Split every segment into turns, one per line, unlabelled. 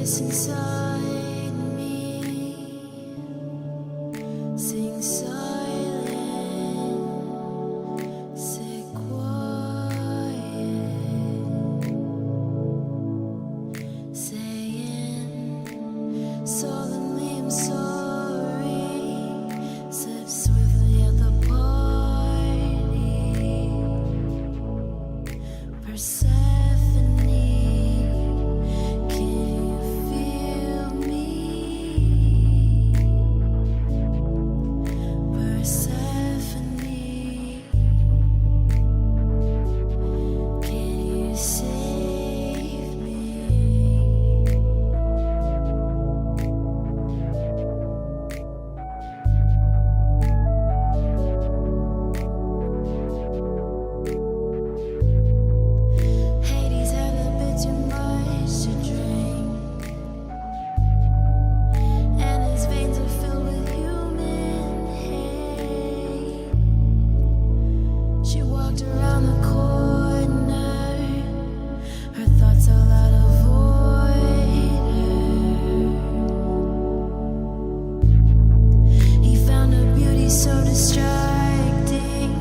voice inside me sing silent, say quiet, saying solemnly I'm sorry, slip swiftly at the party. Persephone, can you feel me? Persephone, can you save me? Hades had a bit too much to drink, and his veins are filled with human hate. She walked around the corner, her thoughts allowed to avoid her. He found a beauty so distracting,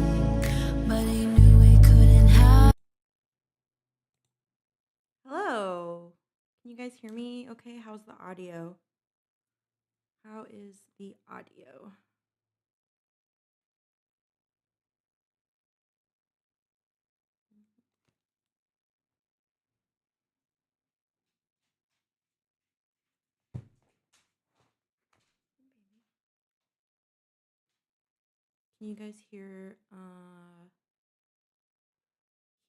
but he knew he couldn't hide.
Hello. Can you guys hear me? Okay, how's the audio? How is the audio? Can you guys hear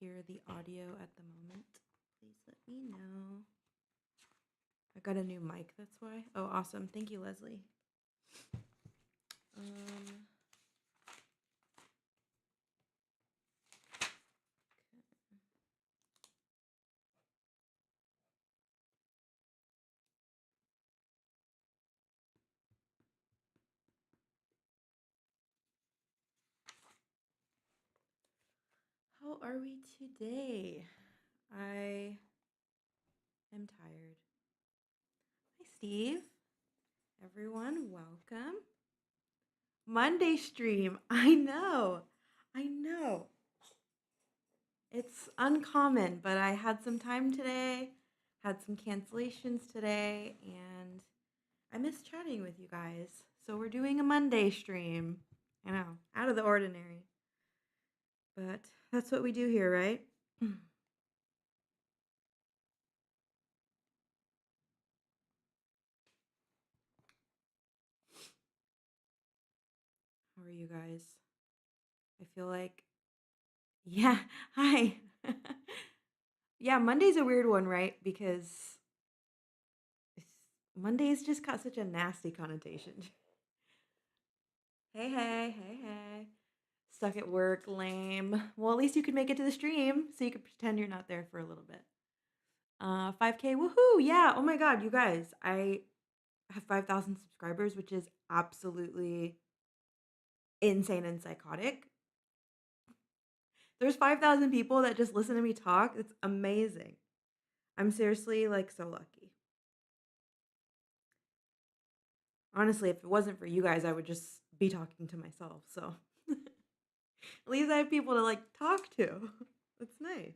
the audio at the moment? Please let me know. I got a new mic, that's why. Oh, awesome. Thank you, Leslie. How are we today? I am tired. Hi, Steve. Everyone, welcome. Monday stream. I know. It's uncommon, but I had some time today, had some cancellations today, and I miss chatting with you guys. So we're doing a Monday stream. I know, out of the ordinary. But that's what we do here, right? How are you guys? I feel like, yeah, hi. Yeah, Monday's a weird one, right? Because Monday's just got such a nasty connotation. Hey. Stuck at work, lame. Well, at least you could make it to the stream, so you could pretend you're not there for a little bit. 5K, woohoo! Yeah, oh my god, you guys, I have 5,000 subscribers, which is absolutely insane and psychotic. There's 5,000 people that just listen to me talk. It's amazing. I'm seriously like so lucky. Honestly, if it wasn't for you guys, I would just be talking to myself. So at least I have people to like talk to. It's nice.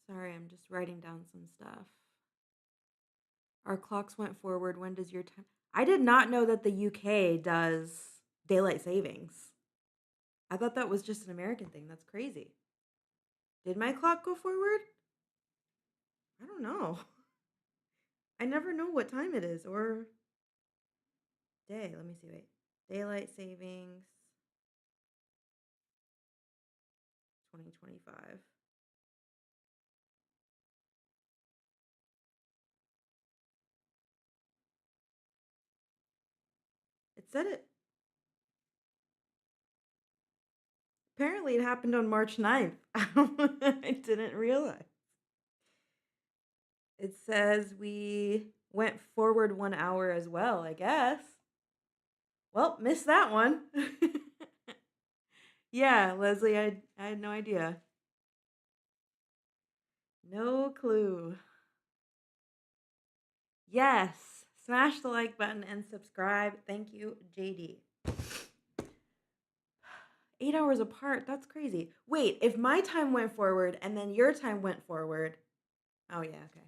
Sorry, I'm just writing down some stuff. Our clocks went forward. When does your time? I did not know that the UK does daylight savings. I thought that was just an American thing. That's crazy. Did my clock go forward? I don't know. I never know what time it is or day. Let me see. Wait. Daylight savings 2025. It said it. Apparently, it happened on March 9th. I didn't realize. It says we went forward 1 hour as well, I guess. Well, missed that one. Yeah, Leslie, I had no idea. No clue. Yes, smash the like button and subscribe. Thank you, JD. 8 hours apart. That's crazy. Wait, if my time went forward and then your time went forward. Oh yeah, okay.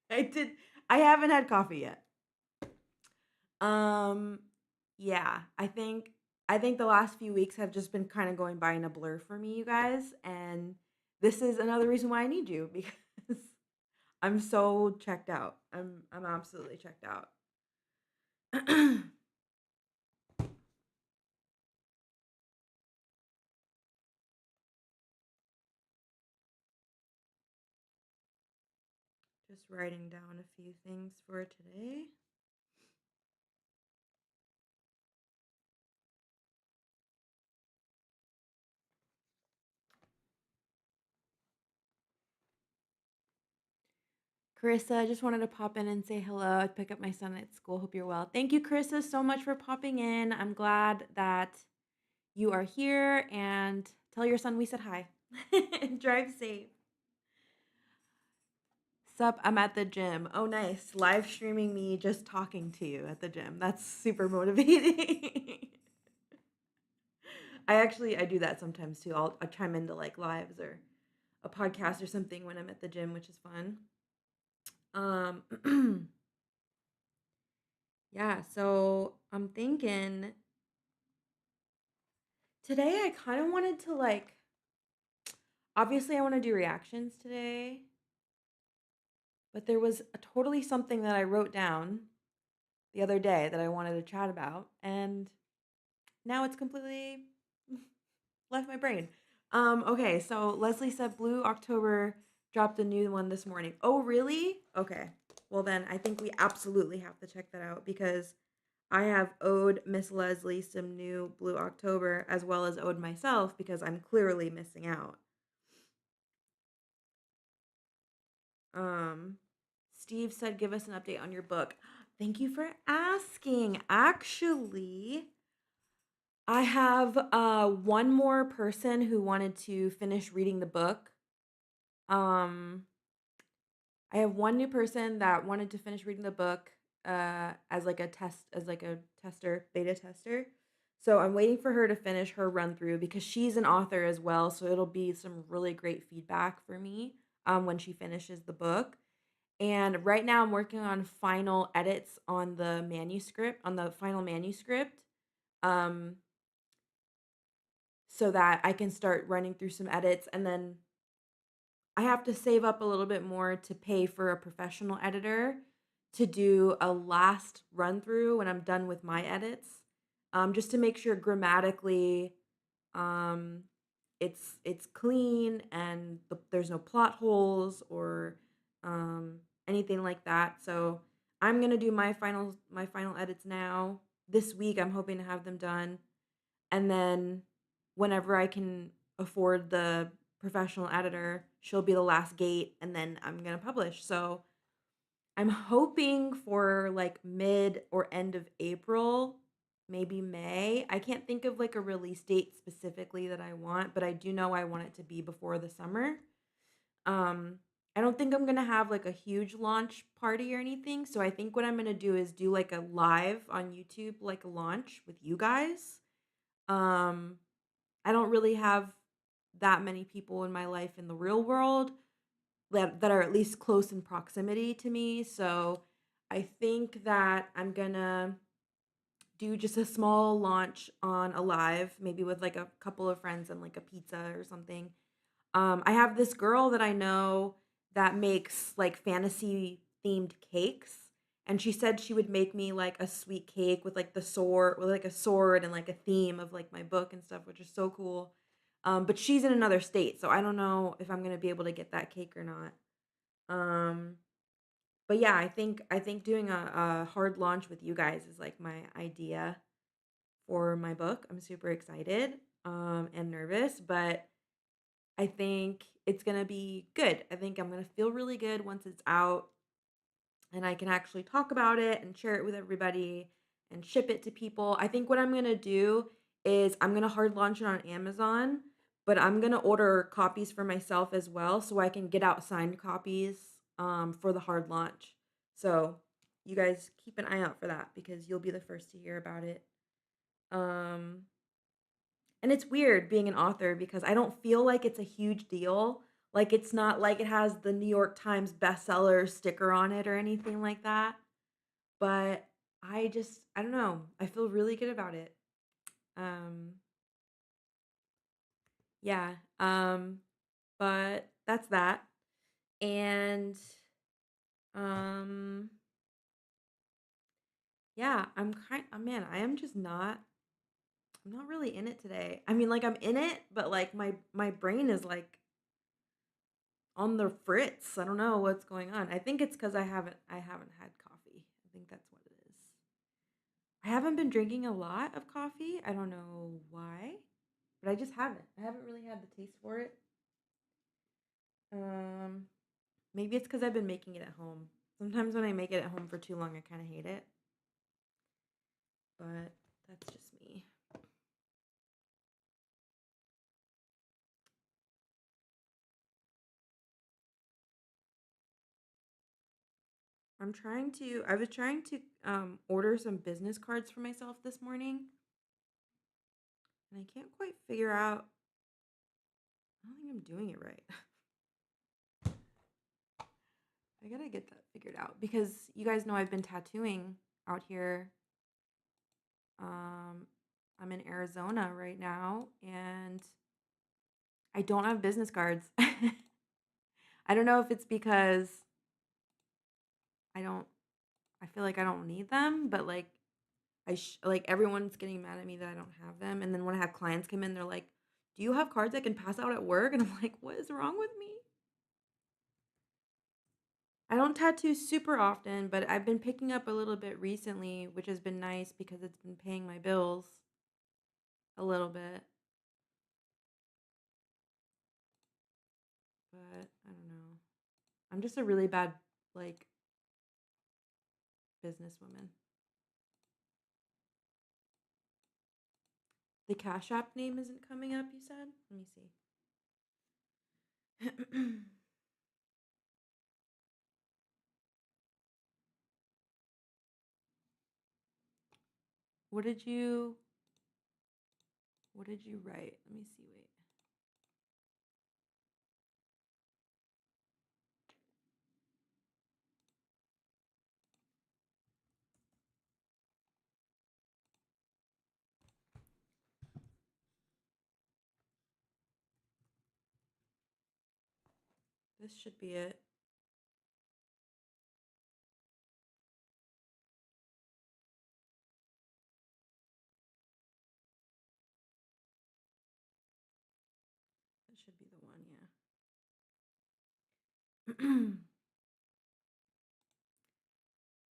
I did. I haven't had coffee yet. Um, yeah, I think the last few weeks have just been kind of going by in a blur for me, you guys, and this is another reason why I need you because I'm so checked out. I'm absolutely checked out. Just writing down a few things for today. Carissa, I just wanted to pop in and say hello. I pick up my son at school. Hope you're well. Thank you, Carissa, so much for popping in. I'm glad that you are here and tell your son we said hi. Drive safe. Sup, I'm at the gym. Oh, nice. Live streaming me just talking to you at the gym. That's super motivating. I do that sometimes too. I chime into like lives or a podcast or something when I'm at the gym, which is fun. Yeah, so I'm thinking today I kind of wanted to like obviously I want to do reactions today, but there was a totally something that I wrote down the other day that I wanted to chat about and now it's completely left my brain. Okay, so Leslie said Blue October dropped a new one this morning. Oh, really? Okay. Well then I think we absolutely have to check that out because I have owed Miss Leslie some new Blue October as well as owed myself because I'm clearly missing out. Um, Steve said, give us an update on your book. Thank you for asking. Actually, I have one more person who wanted to finish reading the book. Um, I have one new person that wanted to finish reading the book as like a test, as like a tester, beta tester. So I'm waiting for her to finish her run through because she's an author as well. So it'll be some really great feedback for me when she finishes the book. And right now I'm working on final edits on the manuscript, on the final manuscript, um, so that I can start running through some edits. And then I have to save up a little bit more to pay for a professional editor to do a last run through when I'm done with my edits, just to make sure grammatically um, it's clean and there's no plot holes or anything like that. So I'm gonna do my final edits now this week. I'm hoping to have them done, and then whenever I can afford the professional editor, she'll be the last gate, and then I'm gonna publish. So I'm hoping for like mid or end of April, maybe May. I can't think of like a release date specifically that I want, but I do know I want it to be before the summer. Um, I don't think I'm gonna have like a huge launch party or anything. So I think what I'm gonna do is do like a live on YouTube, like a launch with you guys. Um, I don't really have that many people in my life in the real world that are at least close in proximity to me. So I think that I'm gonna do just a small launch on a live, maybe with like a couple of friends and like a pizza or something. I have this girl that I know that makes like fantasy themed cakes. And she said she would make me like a sweet cake with like the sword, with like a sword and like a theme of like my book and stuff, which is so cool. But she's in another state, so I don't know if I'm gonna be able to get that cake or not. Um, but yeah, I think doing a hard launch with you guys is like my idea for my book. I'm super excited. and nervous, but I think it's gonna be good. I think I'm gonna feel really good once it's out and I can actually talk about it and share it with everybody and ship it to people. I think what I'm gonna do is I'm gonna hard launch it on Amazon, but I'm gonna order copies for myself as well so I can get out signed copies for the hard launch. So you guys keep an eye out for that because you'll be the first to hear about it. Um, and it's weird being an author because I don't feel like it's a huge deal. Like it's not like it has the New York Times bestseller sticker on it or anything like that. But I don't know. I feel really good about it. Um yeah. But that's that. And um yeah, man, I am just not I'm not really in it today. I mean, like I'm in it, but like my brain is like on the fritz. I don't know what's going on. I think it's cuz I haven't had coffee. I think that's what it is. I haven't been drinking a lot of coffee. I don't know why, but I just haven't. I haven't really had the taste for it. Um, Maybe it's because I've been making it at home. Sometimes when I make it at home for too long, I kind of hate it, but that's just me. I was trying to order some business cards for myself this morning, and I can't quite figure out. I don't think I'm doing it right. I gotta get that figured out because you guys know I've been tattooing out here. Um, I'm in Arizona right now, and I don't have business cards. I don't know if it's because I don't I feel like I don't need them, but like like everyone's getting mad at me that I don't have them. And then when I have clients come in, they're like, "Do you have cards I can pass out at work?" And I'm like, "What is wrong with me?" I don't tattoo super often, but I've been picking up a little bit recently, which has been nice because it's been paying my bills a little bit. But I don't know. I'm just a really bad like businesswoman. The Cash App name isn't coming up, you said? Let me see. What did you write? Let me see. Wait. This should be it. That should be the one, yeah.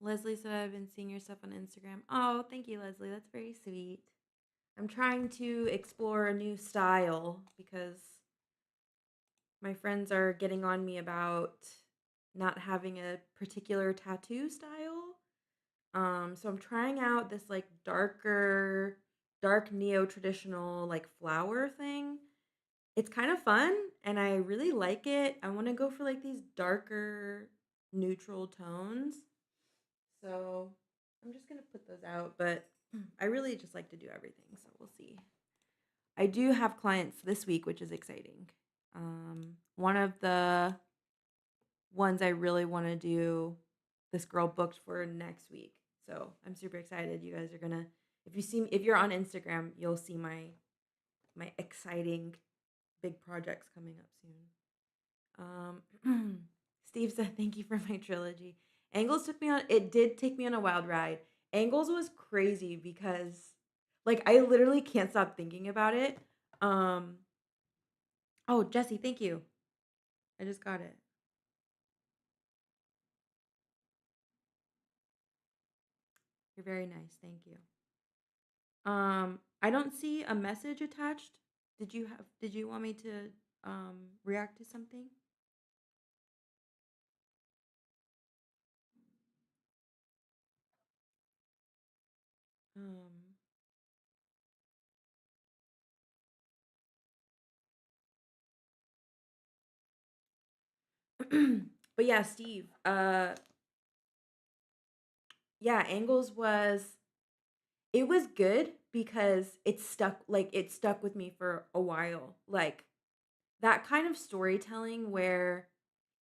Leslie said I've been seeing your stuff on Instagram. Oh, thank you, Leslie. That's very sweet. I'm trying to explore a new style because my friends are getting on me about not having a particular tattoo style. So I'm trying out this like dark neo-traditional like flower thing. It's kind of fun and I really like it. I want to go for like these darker neutral tones. So I'm just gonna put those out, but I really just like to do everything, so we'll see. I do have clients this week, which is exciting. One of the ones I really want to do, this girl booked for next week, so I'm super excited. You guys are gonna, if you're on Instagram, you'll see my exciting big projects coming up soon. Steve said, "Thank you for my trilogy." Angles took me on. It did take me on a wild ride. Angles was crazy because, like, I literally can't stop thinking about it. Um. Oh, Jesse, thank you. I just got it. You're very nice. Thank you. I don't see a message attached. Did you want me to react to something? Um but yeah, Steve. Yeah, Angles was it was good because it stuck with me for a while. Like that kind of storytelling where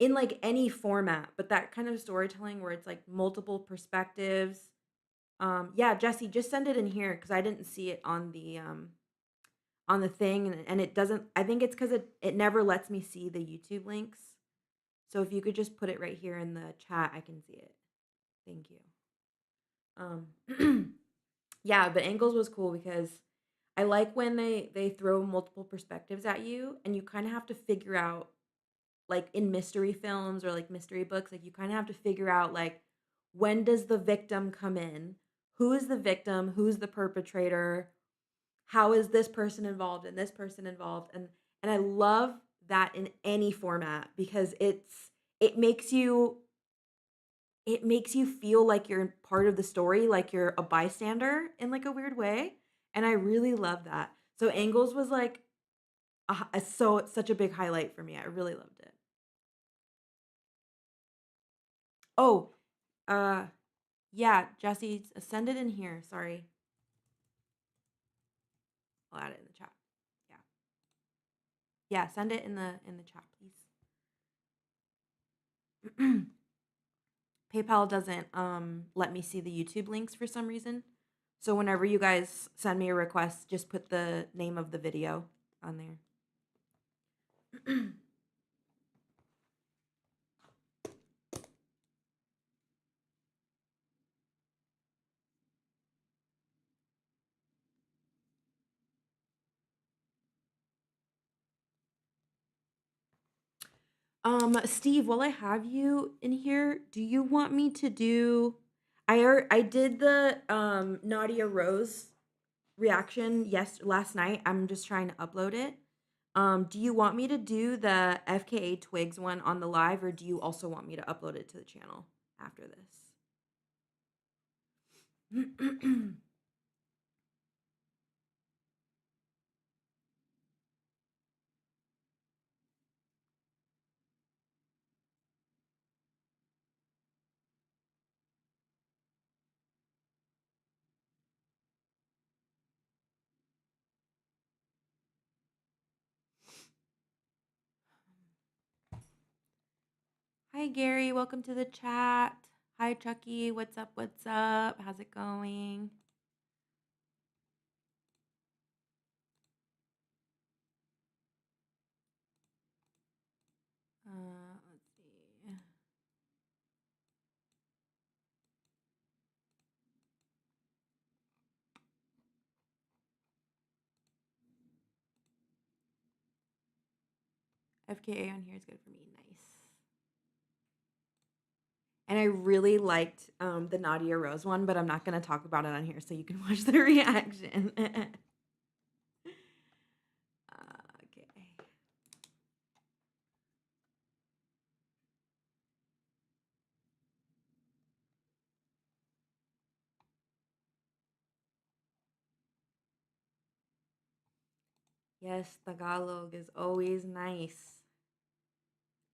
in like any format, but that kind of storytelling where it's like multiple perspectives. Yeah, Jesse, just send it in here because I didn't see it on the thing and it doesn't I think it's because it never lets me see the YouTube links. So if you could just put it right here in the chat, I can see it. Thank you. Yeah, but Angles was cool because I like when they throw multiple perspectives at you and you kind of have to figure out like in mystery films or like mystery books, like you kind of have to figure out like when does the victim come in? Who is the victim? Who's the perpetrator? How is this person involved and this person involved? And I love that in any format because it makes you it makes you feel like you're part of the story, like you're a bystander in like a weird way. And I really love that. So Angles was like such a big highlight for me. I really loved it. Oh, uh yeah, Jesse, send it in here. Sorry. I'll add it in the chat. Yeah. Yeah, send it in the chat, please. PayPal doesn't let me see the YouTube links for some reason. So whenever you guys send me a request, just put the name of the video on there. Steve, while I have you in here, do you want me to do I did the Nadia Rose reaction last night. I'm just trying to upload it. Do you want me to do the FKA Twigs one on the live or do you also want me to upload it to the channel after this? Hi Gary, welcome to the chat. Hi Chucky, what's up? What's up? How's it going? Let's see. FKA on here is good for me. Nice. And I really liked the Nadia Rose one, but I'm not going to talk about it on here so you can watch the reaction. Okay. Yes, Tagalog is always nice.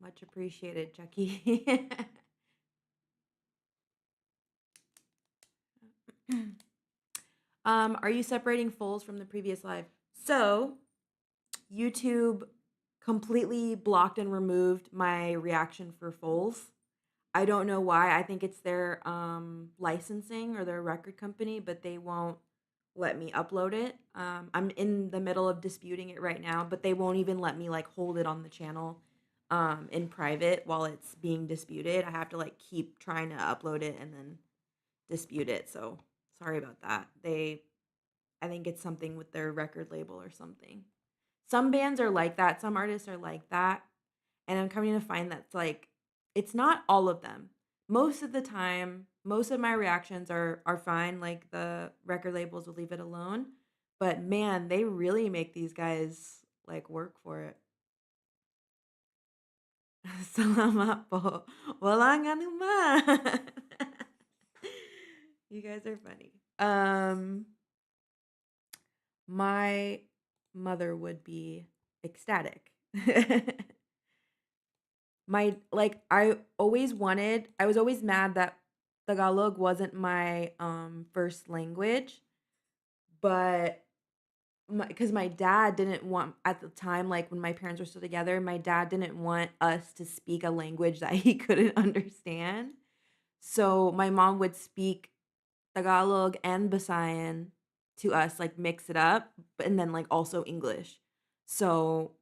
Much appreciated, Chucky. Are you separating fulls from the previous live? So, YouTube completely blocked and removed my reaction for fulls. I don't know why. I think it's their licensing or their record company, but they won't let me upload it. I'm in the middle of disputing it right now, but they won't even let me like hold it on the channel in private while it's being disputed. I have to like keep trying to upload it and then dispute it. So sorry about that. I think it's something with their record label or something. Some bands are like that. Some artists are like that. And I'm coming to find that's like it's not all of them. Most of the time, most of my reactions are fine. Like the record labels will leave it alone. But man, they really make these guys like work for it. Salamat po. Walang anuman. You guys are funny. My mother would be ecstatic. I was always mad that Tagalog wasn't my first language, but because my dad didn't want at the time, like when my parents were still together, my dad didn't want us to speak a language that he couldn't understand. So my mom would speak Tagalog and Visayan to us, like mix it up, and then like also English. So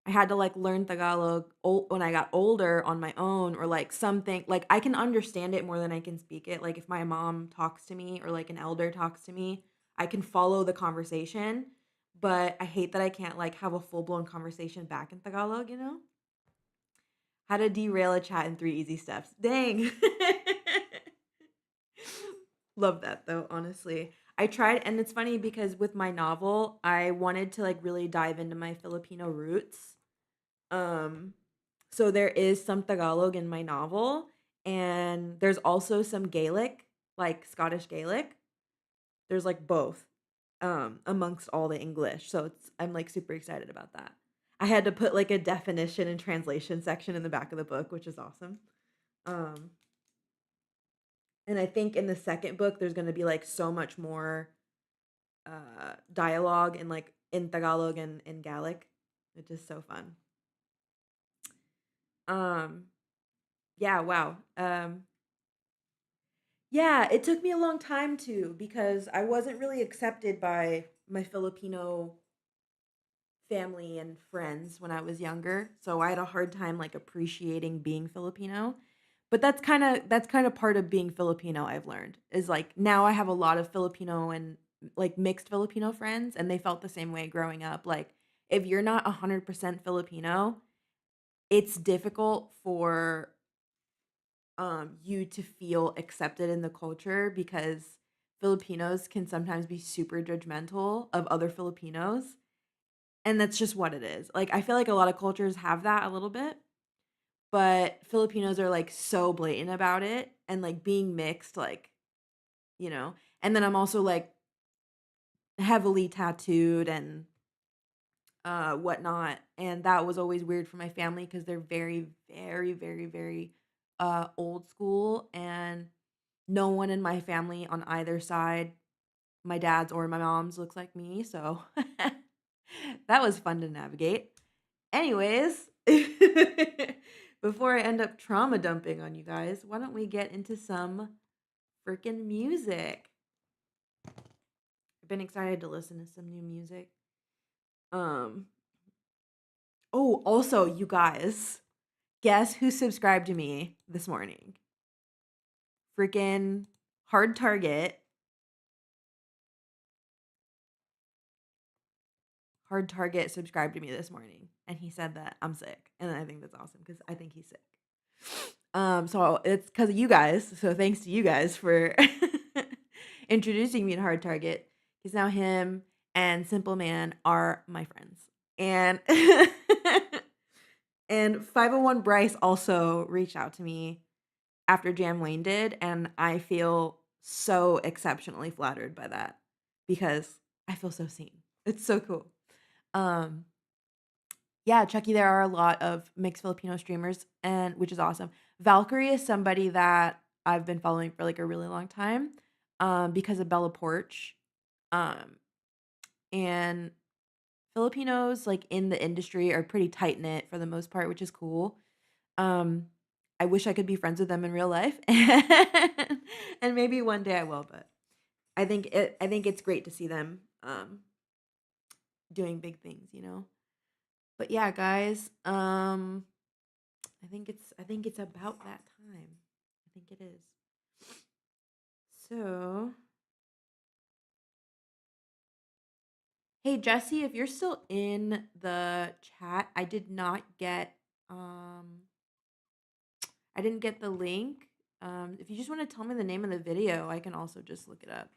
I had to like learn Tagalog when I got older on my own, or like something like I can understand it more than I can speak it. Like if my mom talks to me or like an elder talks to me, I can follow the conversation, but I hate that I can't like have a full blown conversation back in Tagalog, you know? How to derail a chat in 3 easy steps. Dang. Love that though, honestly. I tried, and it's funny because with my novel, I wanted to like really dive into my Filipino roots. Um, so there is some Tagalog in my novel, and there's also some Gaelic, like Scottish Gaelic. There's like both amongst all the English. So I'm like super excited about that. I had to put like a definition and translation section in the back of the book, which is awesome. Um and I think in the second book there's going to be like so much more dialogue in like in Tagalog and in Gaelic, which is so fun. Um yeah, wow. Yeah, it took me a long time to because I wasn't really accepted by my Filipino family and friends when I was younger. So I had a hard time like appreciating being Filipino. But that's kind of part of being Filipino, I've learned. Is like now I have a lot of Filipino and like mixed Filipino friends, and they felt the same way growing up. Like if you're not 100% Filipino, it's difficult for you to feel accepted in the culture because Filipinos can sometimes be super judgmental of other Filipinos, and that's just what it is. Like I feel like a lot of cultures have that a little bit, but Filipinos are like so blatant about it, and like being mixed, like, you know. And then I'm also like heavily tattooed and whatnot, and that was always weird for my family because they're very, very, very, very old school, and no one in my family on either side, my dad's or my mom's, looks like me. So that was fun to navigate. Anyways, before I end up trauma dumping on you guys, why don't we get into some freaking music? I've been excited to listen to some new music. Um, oh, also, you guys, guess who subscribed to me this morning? Freaking Hard Target. Hard Target subscribed to me this morning, and he said that I'm sick, and I think that's awesome because I think he's sick. So it's because of you guys. So thanks to you guys for introducing me to Hard Target. Because now him and Simple Man are my friends, and and 501 Bryce also reached out to me after Jam Wayne did, and I feel so exceptionally flattered by that because I feel so seen. It's so cool. Um, yeah, Chucky, there are a lot of mixed Filipino streamers, and which is awesome. Valkyrie is somebody that I've been following for like a really long time, because of Bella Porch. Um, and Filipinos like in the industry are pretty tight knit for the most part, which is cool. Um, I wish I could be friends with them in real life, and maybe one day I will. But I think it's great to see them doing big things, you know. But yeah, guys, I think it's about that time. I think it is. So, hey Jesse, if you're still in the chat, um I didn't get the link. If you just want to tell me the name of the video, I can also just look it up.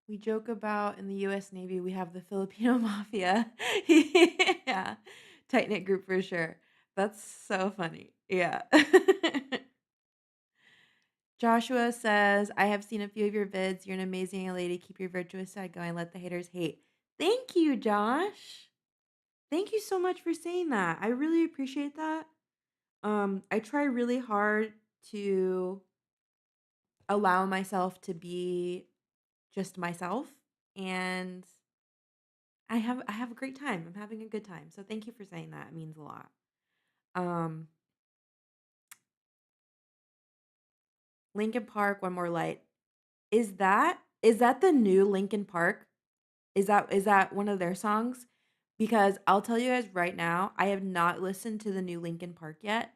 We joke about in the US Navy, we have the Filipino mafia. Yeah. Tight-knit group for sure. That's so funny. Yeah. Joshua says, I have seen a few of your vids. You're an amazing lady. Keep your virtuous side going. Let the haters hate. Thank you, Josh. Thank you so much for saying that. I really appreciate that. I try really hard to allow myself to be just myself, and I have a great time. I'm having a good time. So thank you for saying that. It means a lot. Um Lincoln Park, One More Light. Is that the new Lincoln Park? Is that one of their songs? Because I'll tell you guys right now, I have not listened to the new Lincoln Park yet,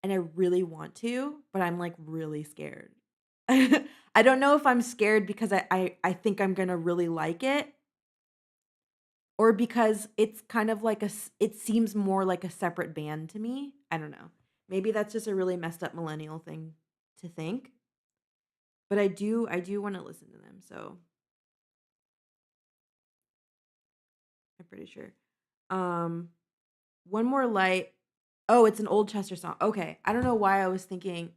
and I really want to, but I'm like really scared. I don't know if I'm scared because I think I'm gonna really like it, or because it's kind of like it seems more like a separate band to me. I don't know. Maybe that's just a really messed up millennial thing to think, but I do want to listen to them, so I'm pretty sure. Um One More Light. Oh, it's an old Chester song. Okay. I don't know why I was thinking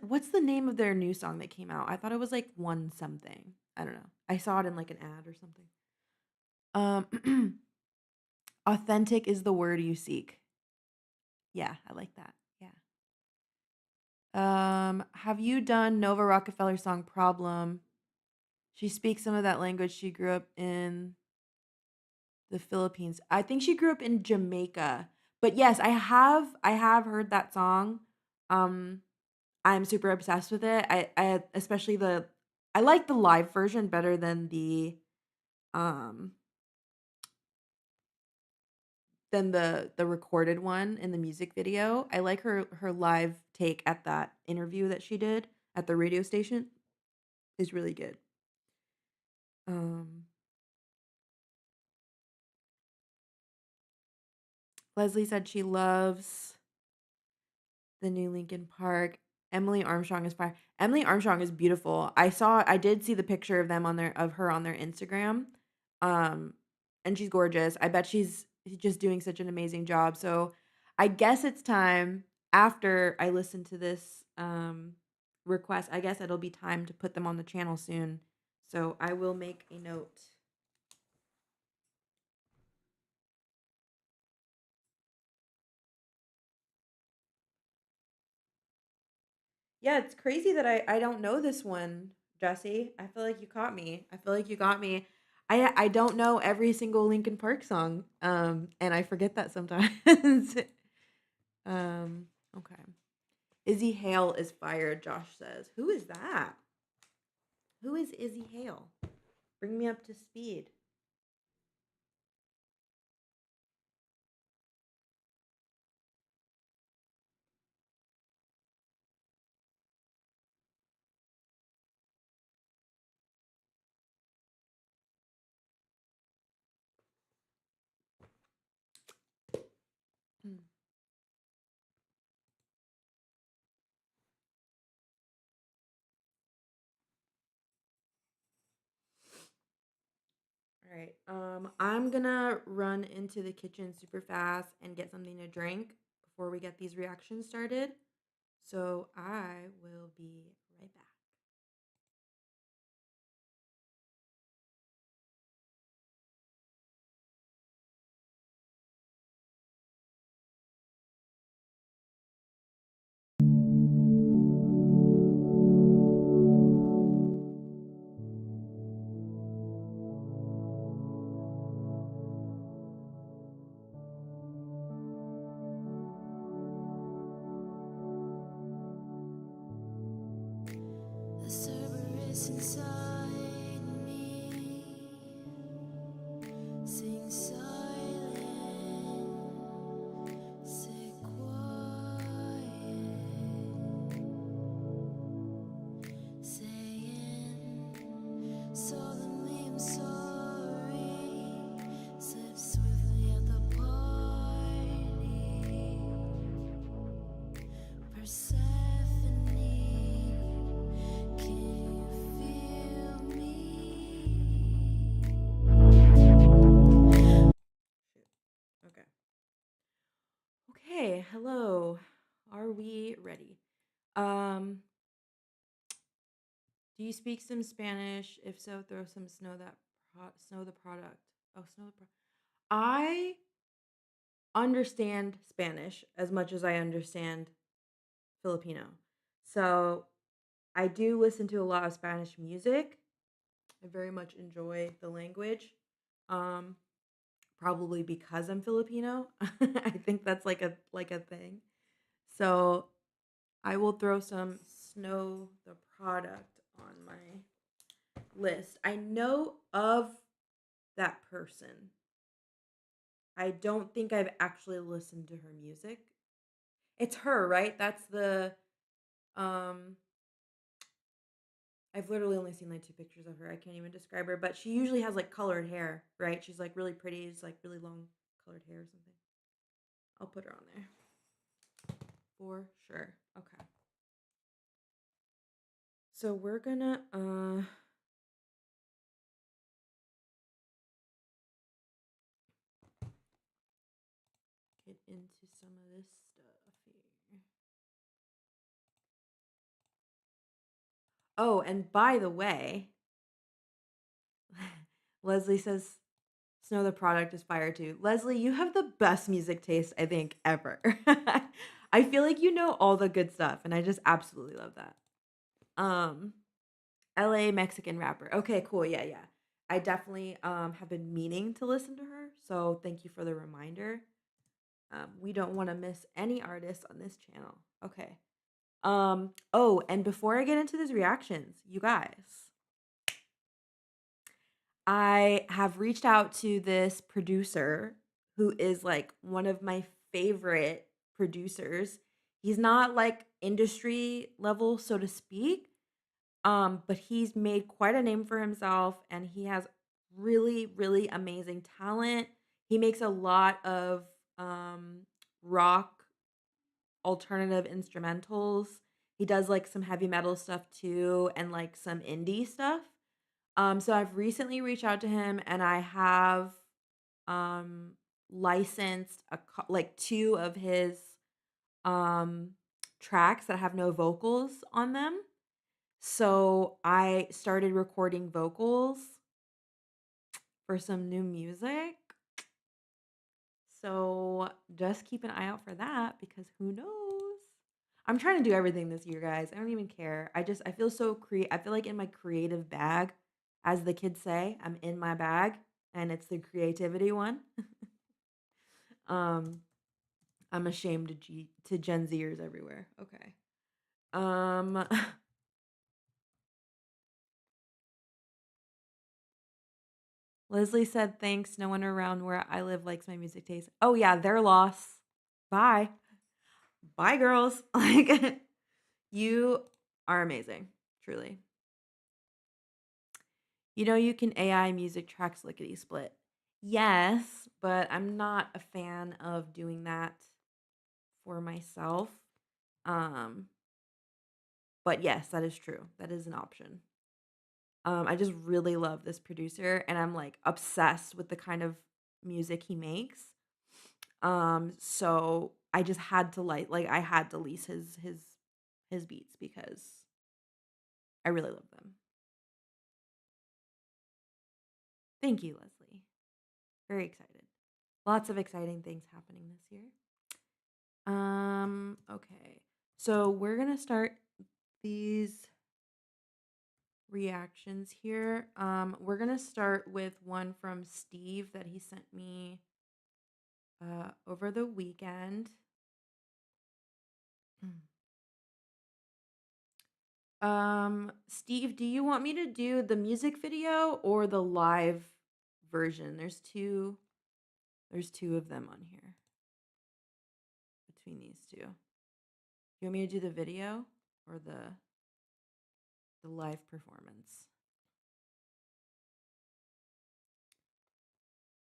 what's the name of their new song that came out? I thought it was like One Something. I don't know. I saw it in like an ad or something. Authentic is the word you seek. Yeah, I like that. Yeah. Have you done Nova Rockefeller's song Problem? She speaks some of that language. She grew up in the Philippines. I think she grew up in Jamaica. But yes, I have heard that song. Um I'm super obsessed with it. I especially I like the live version better um than the recorded one in the music video. I like her live take at that interview that she did at the radio station is really good. Um Leslie said she loves the new Lincoln Park. Emily Armstrong is fire. Emily Armstrong is beautiful. I did see the picture of her on their Instagram. Um and she's gorgeous. I bet she's just doing such an amazing job. So I guess it's time after I listen to this request. I guess it'll be time to put them on the channel soon. So I will make a note. Yeah, it's crazy that I don't know this one, Jesse. I feel like you caught me. I feel like you got me. I don't know every single Linkin Park song. And I forget that sometimes. um, okay. Izzy Hale is fired, Josh says. Who is that? Who is Izzy Hale? Bring me up to speed. Hmm. All right. I'm gonna run into the kitchen super fast and get something to drink before we get these reactions started. So I will be right back.
The Cerberus inside me sings silent, say quiet.
get ready. Um, do you speak some Spanish? If so, throw some snow the product. Oh, snow the product. I understand Spanish as much as I understand Filipino. So I do listen to a lot of Spanish music. I very much enjoy the language. Um, Probably because I'm Filipino. I think that's like a thing. So I will throw some snow the product on my list. I know of that person. I don't think I've actually listened to her music. It's her, right? That's the um I've literally only seen like two pictures of her. I can't even describe her, but she usually has like colored hair, right? She's like really pretty. It's like really long colored hair or something. I'll put her on there for sure. Okay. So we're gonna get into some of this stuff here. Oh, and by the way, Leslie says Snow the product is fire too. Leslie, you have the best music taste, I think, ever. I feel like you know all the good stuff, and I just absolutely love that. Um, LA Mexican rapper. Okay, cool. Yeah, yeah. I definitely have been meaning to listen to her, so thank you for the reminder. We don't want to miss any artists on this channel. Okay. Oh, and before I get into these reactions, you guys, I have reached out to this producer who is like one of my favorite producers. He's not like industry level, so to speak, but he's made quite a name for himself and he has really, really amazing talent. He makes a lot of rock alternative instrumentals. He does like some heavy metal stuff too and like some indie stuff. So I've recently reached out to him and I have um licensed like two of his um tracks that have no vocals on them. So I started recording vocals for some new music. So just keep an eye out for that because who knows? I'm trying to do everything this year, guys. I don't even care. I feel so I feel like in my creative bag, as the kids say, I'm in my bag and it's the creativity one. um I'm ashamed to Gen Zers everywhere. Okay. Um Leslie said thanks. No one around where I live likes my music taste. Oh yeah, their loss. Bye. Bye girls. Like you are amazing, truly. You know you can AI music tracks lickety split. Yes, but I'm not a fan of doing that for myself. Um, but yes, that is true. That is an option. I just really love this producer and I'm like obsessed with the kind of music he makes. So I just had to like I had to lease his beats because I really love them. Thank you, Leslie. Very excited. Lots of exciting things happening this year. Okay. So we're gonna start these reactions here. We're gonna start with one from Steve that he sent me over the weekend. Steve, do you want me to do the music video or the live version? There's two of them on here between these two. You want me to do the video or the live performance?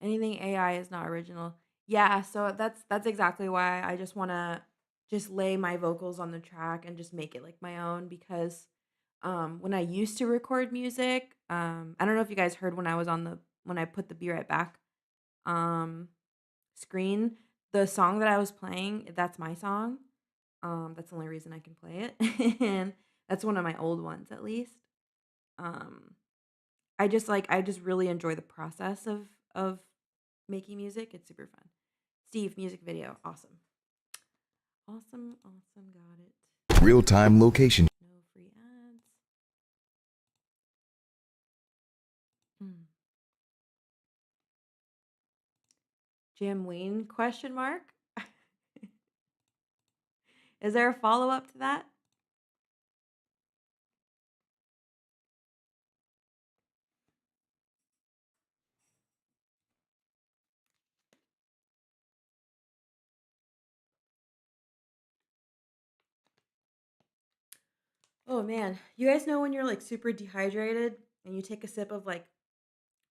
Anything AI is not original. Yeah, so that's exactly why I just want to just lay my vocals on the track and just make it like my own because when I used to record music, I don't know if you guys heard when I was on the when I put the Be Right Back um screen, the song that I was playing, that's my song. That's the only reason I can play it, and that's one of my old ones, at least. Um, I just really enjoy the process of making music. It's super fun. Steve, music video, awesome, awesome, awesome. Got it.
Real-time location.
No free ads. Hmm. Jam Wayne question mark? Is there a follow-up to that? Oh man, you guys know when you're like super dehydrated and you take a sip of like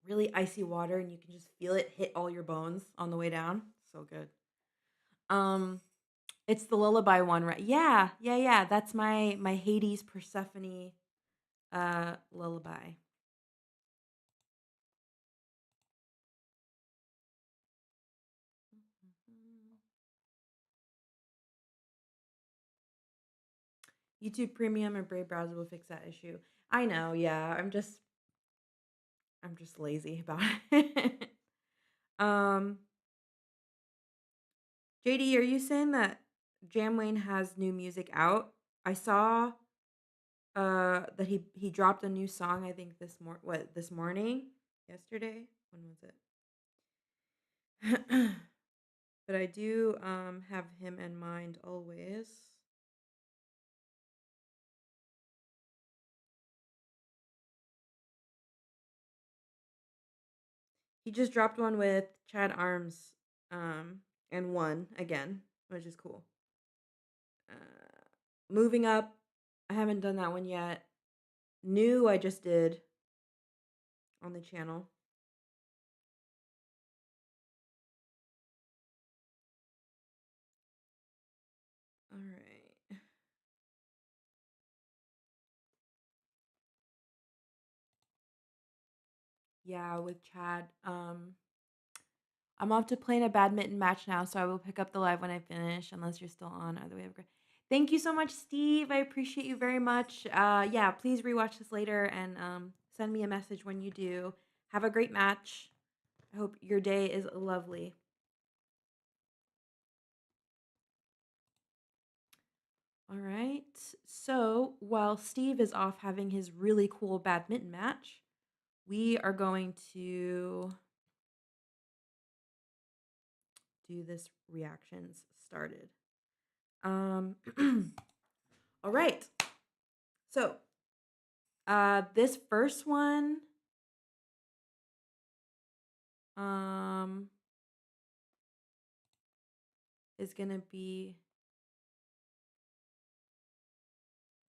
really icy water and you can just feel it hit all your bones on the way down? So good. Um it's the lullaby one, right? Yeah, yeah, yeah. That's my Hades Persephone lullaby. YouTube Premium and Brave browser will fix that issue. I know, yeah. I'm just lazy about it. um JD, are you saying that Jamwayne has new music out? I saw that he dropped a new song, I think this morning? Yesterday? When was it? But I do have him in mind always. He just dropped one with Chad Arms and one again, which is cool. Moving up, I haven't done that one yet. New, I just did on the channel. All right. Yeah, with Chad. I'm off to playing a badminton match now, so I will pick up the live when I finish, unless you're still on. Either way, thank you so much, Steve. I appreciate you very much. Yeah, please rewatch this later and send me a message when you do. Have a great match. I hope your day is lovely. All right. So while Steve is off having his really cool badminton match, we are going to do this reactions started. All right. So this first one is gonna be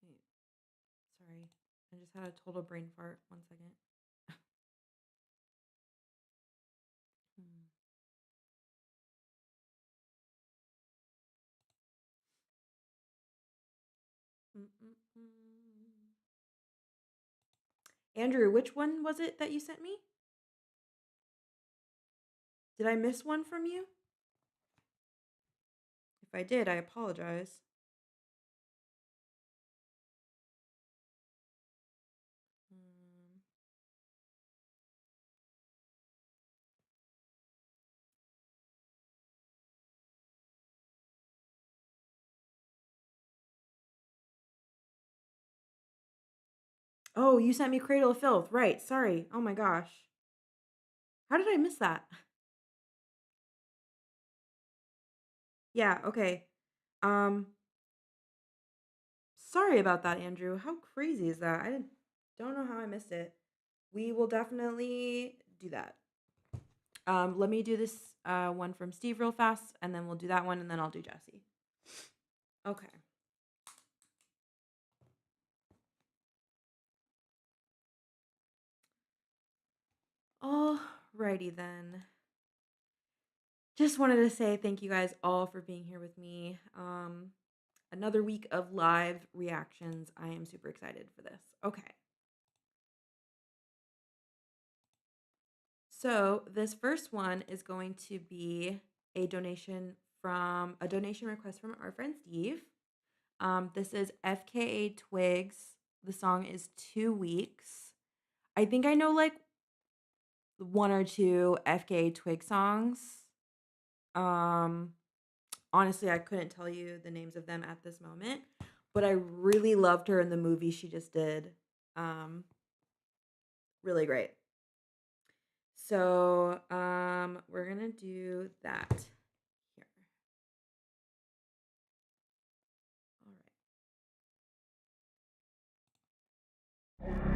wait, sorry. I just had a total brain fart. 1 second. Hmm. Mm-mm-mm. Andrew, which one was it that you sent me? Did I miss one from you? If I did, I apologize. Hmm. Oh, you sent me Cradle of Filth. Right. Sorry. Oh my gosh. How did I miss that? Yeah, okay. Um Sorry about that, Andrew. How crazy is that? Don't know how I missed it. We will definitely do that. Let me do this one from Steve real fast, and then we'll do that one, and then I'll do Jesse. Okay. Alrighty then. Just wanted to say thank you guys all for being here with me. Another week of live reactions. I am super excited for this. Okay. So this first one is going to be a donation request from our friend Steve. This is FKA Twigs. The song is 2 weeks. I think I know like one or two FKA Twig songs. Um, Honestly, I couldn't tell you the names of them at this moment, but I really loved her in the movie she just did. Um, really great. So, we're gonna do that here. All right.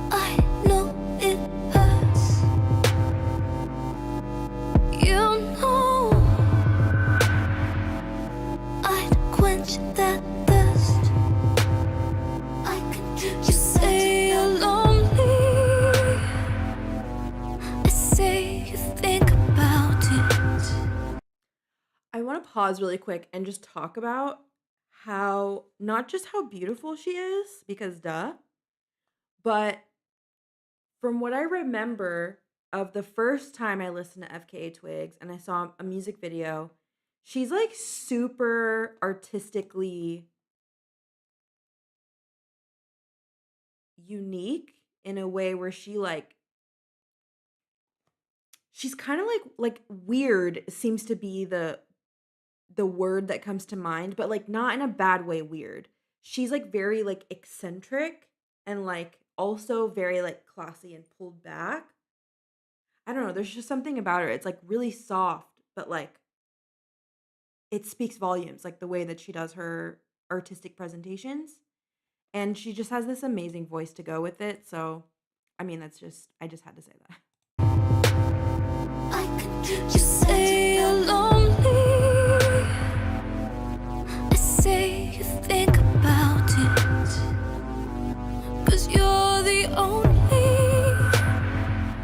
I know it hurts. You know I'd quench that thirst. I can. You say you're lonely. I say you think about it.
I want to pause really quick and just talk about how, not just how beautiful she is, because duh, but from what I remember of the first time I listened to FKA Twigs and I saw a music video, she's like super artistically unique in a way where she's kind of like weird seems to be the word that comes to mind, but like not in a bad way weird. She's like very like eccentric and like also very like classy and pulled back. I don't know, there's just something about her. It's like really soft, but like it speaks volumes, like the way that she does her artistic presentations. And she just has this amazing voice to go with it. So, I mean, I just had to say that.
I can. You say you're lonely. I say you think about it. 'Cause you're the only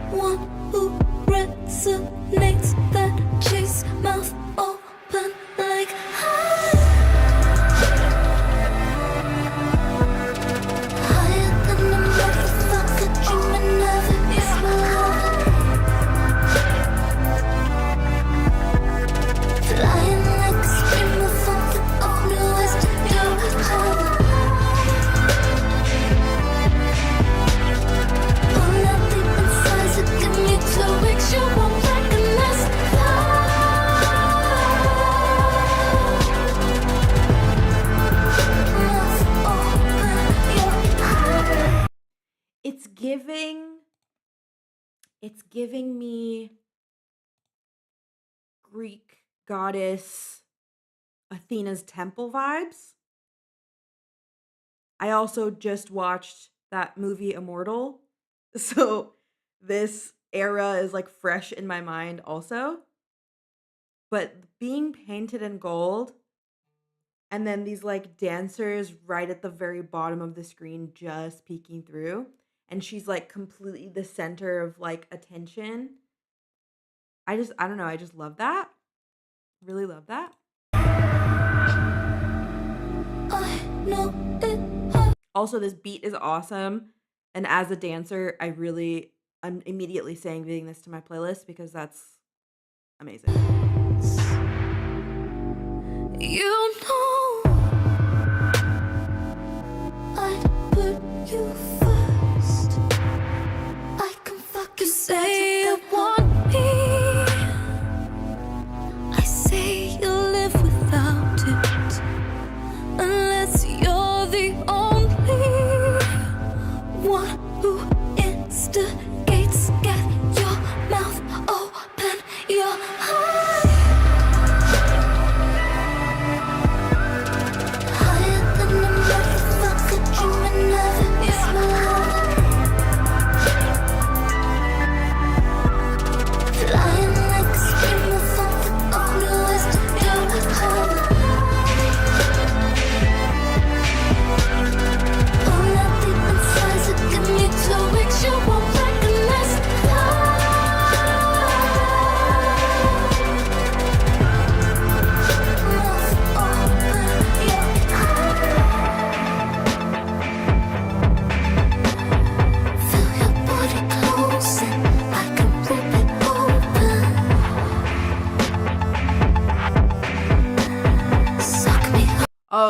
one who resonates, that chase mouth open like higher than a motherfucker, dreaming of it is my love. Flying like a stream of funk of new ways to do harder. Pull up deep inside, so give me 2 weeks, you won't recognize mouth open, you're high.
It's giving me Greek goddess Athena's temple vibes. I also just watched that movie Immortal. So this era is like fresh in my mind also. But being painted in gold and then these like dancers right at the very bottom of the screen just peeking through and she's like completely the center of like attention. I don't know, I just love that. Really love that.
I know it hurts.
Also, this beat is awesome. And as a dancer, I'm immediately saving this to my playlist because that's amazing.
You know I'd put you first. I can fucking say you want me. I say you live without it, unless you're the only one who instigates. Get your mouth open, you're high. Higher than a motherfucker, dreaming of it is my life.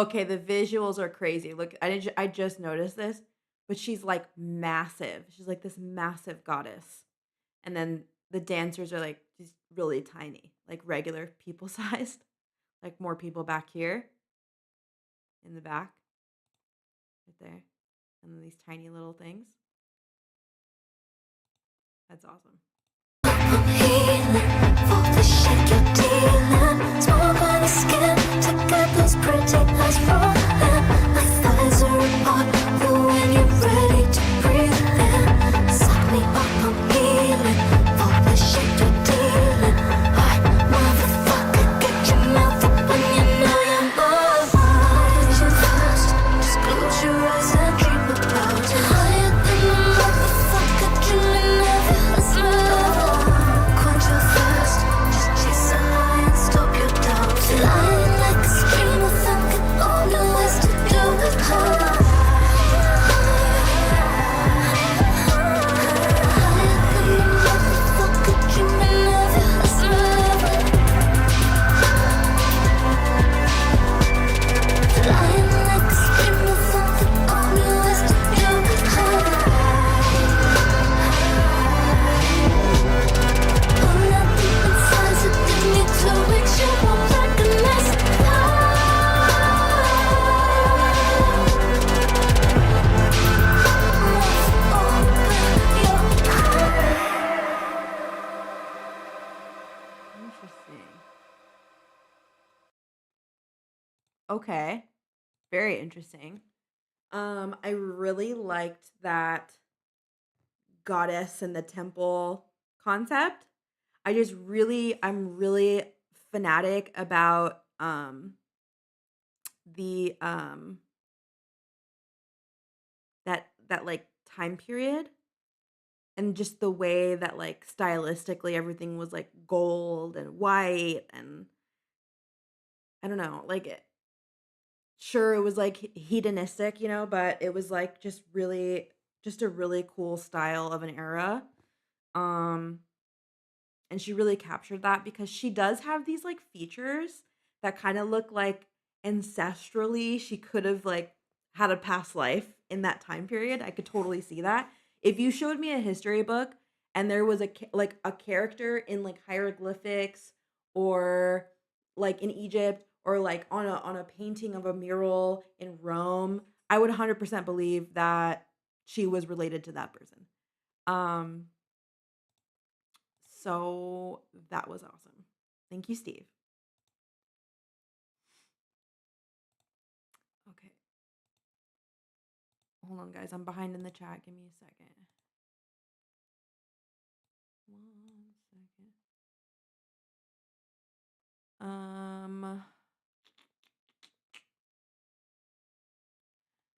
Okay, the visuals are crazy. Look, I just noticed this, but she's, like, massive. She's, like, this massive goddess, and then the dancers are, like, just really tiny, like, regular people sized, like, more people back here in the back, right there, and then these tiny little things. That's awesome.
I'm healing for the shit you're dealing. Smoke on the skin to get those pretty eyes rolling. My thighs are apart, but when you're ready to breathe in, suck me up, I'm healing for the shit you're dealing. I motherfucker, get your mouth open, you know you're mine. Put you first, just close your eyes and dream about it. Higher than a motherfucker, dreaming of you. Let's move. Quench your thirst, just chase a high and stop your doubts. Flying like a stream of thunder, all the ways to do it. Higher than a motherfucker, dreaming of you. Let's move. Flying like a stream of thunder, all the ways to do it. Pull up deep inside, so then you to make sure I'm recognized.
Interesting. Okay, very interesting. I really liked that goddess and the temple concept. I'm really fanatic about the that like time period and just the way that like stylistically everything was like gold and white and I don't know, like sure it was like hedonistic, but it was like just a really cool style of an era. Um and she really captured that because she does have these like features that kind of look like ancestrally she could have like had a past life in that time period. I could totally see that. If you showed me a history book and there was like a character in like hieroglyphics or like in Egypt or like on a painting of a mural in Rome, I would 100% believe that she was related to that person. Um so that was awesome. Thank you, Steve. Okay. Hold on, guys. I'm behind in the chat. Give me a second. 1 second.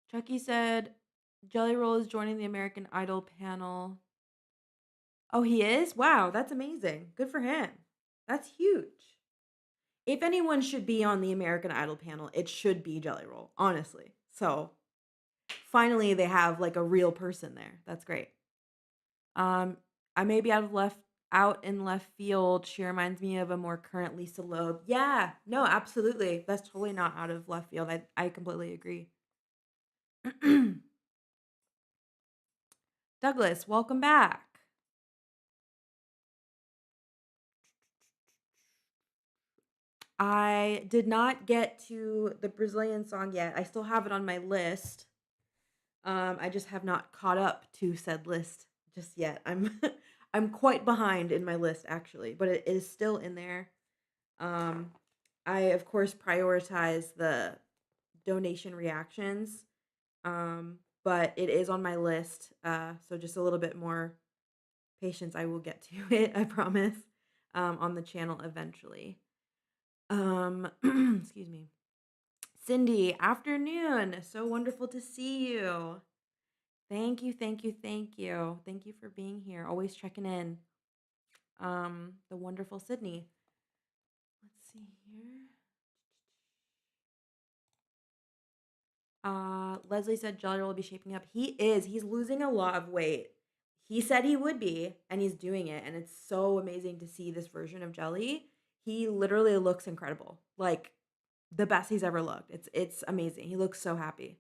Chucky said Jelly Roll is joining the American Idol panel. Oh, he is? Wow, that's amazing. Good for him. That's huge. If anyone should be on the American Idol panel, it should be Jelly Roll, honestly. So finally they have like a real person there. That's great. I may be out in left field. She reminds me of a more current Lisa Loeb. Yeah, no, absolutely. That's totally not out of left field. I completely agree. Douglas, welcome back. I did not get to the Brazilian song yet. I still have it on my list. I just have not caught up to said list just yet. I'm I'm quite behind in my list actually, but it is still in there. Um, I of course prioritize the donation reactions, but it is on my list. So just a little bit more patience. I will get to it. I promise. On the channel eventually. Excuse me. Cindy, afternoon. So wonderful to see you. Thank you, thank you, thank you. Thank you for being here. Always checking in. The wonderful Sydney. Let's see here. Leslie said Jelly Roll will be shaping up. He is. He's losing a lot of weight. He said he would be, and he's doing it. And it's so amazing to see this version of Jelly. He literally looks incredible. Like the best he's ever looked. It's amazing. He looks so happy.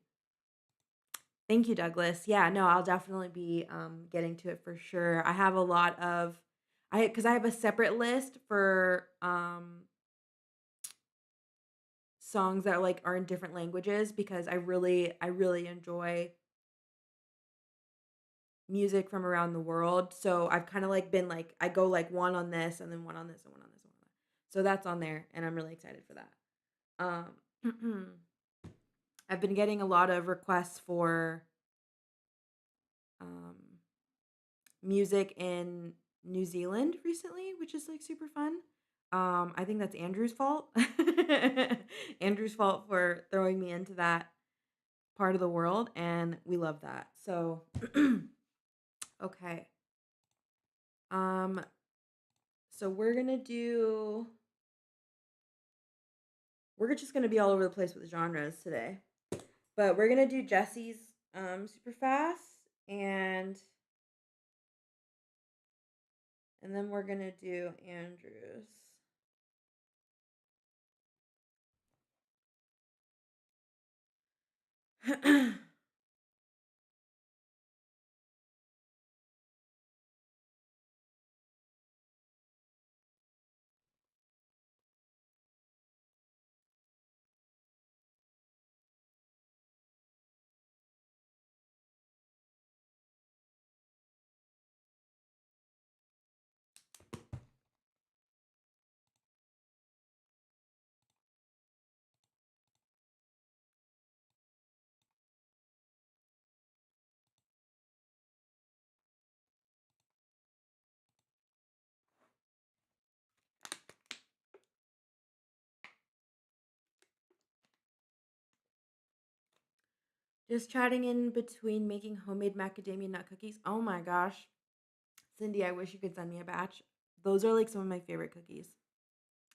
Thank you, Douglas. Yeah, no, I'll definitely be getting to it for sure. I have a lot of because I have a separate list for songs that like are in different languages because I really enjoy music from around the world. So I've kind of like been like I go like one on this and then one on this and one on this and one on that. So that's on there and I'm really excited for that. Um I've been getting a lot of requests for um music in New Zealand recently, which is like super fun. I think that's Andrew's fault. Andrew's fault for throwing me into that part of the world and we love that. So okay. Um so we're just going to be all over the place with the genres today. But we're going to do Jesse's super fast and then we're going to do Andrew's. Just chatting in between making homemade macadamia nut cookies. Oh my gosh. Cindy, I wish you could send me a batch. Those are like some of my favorite cookies.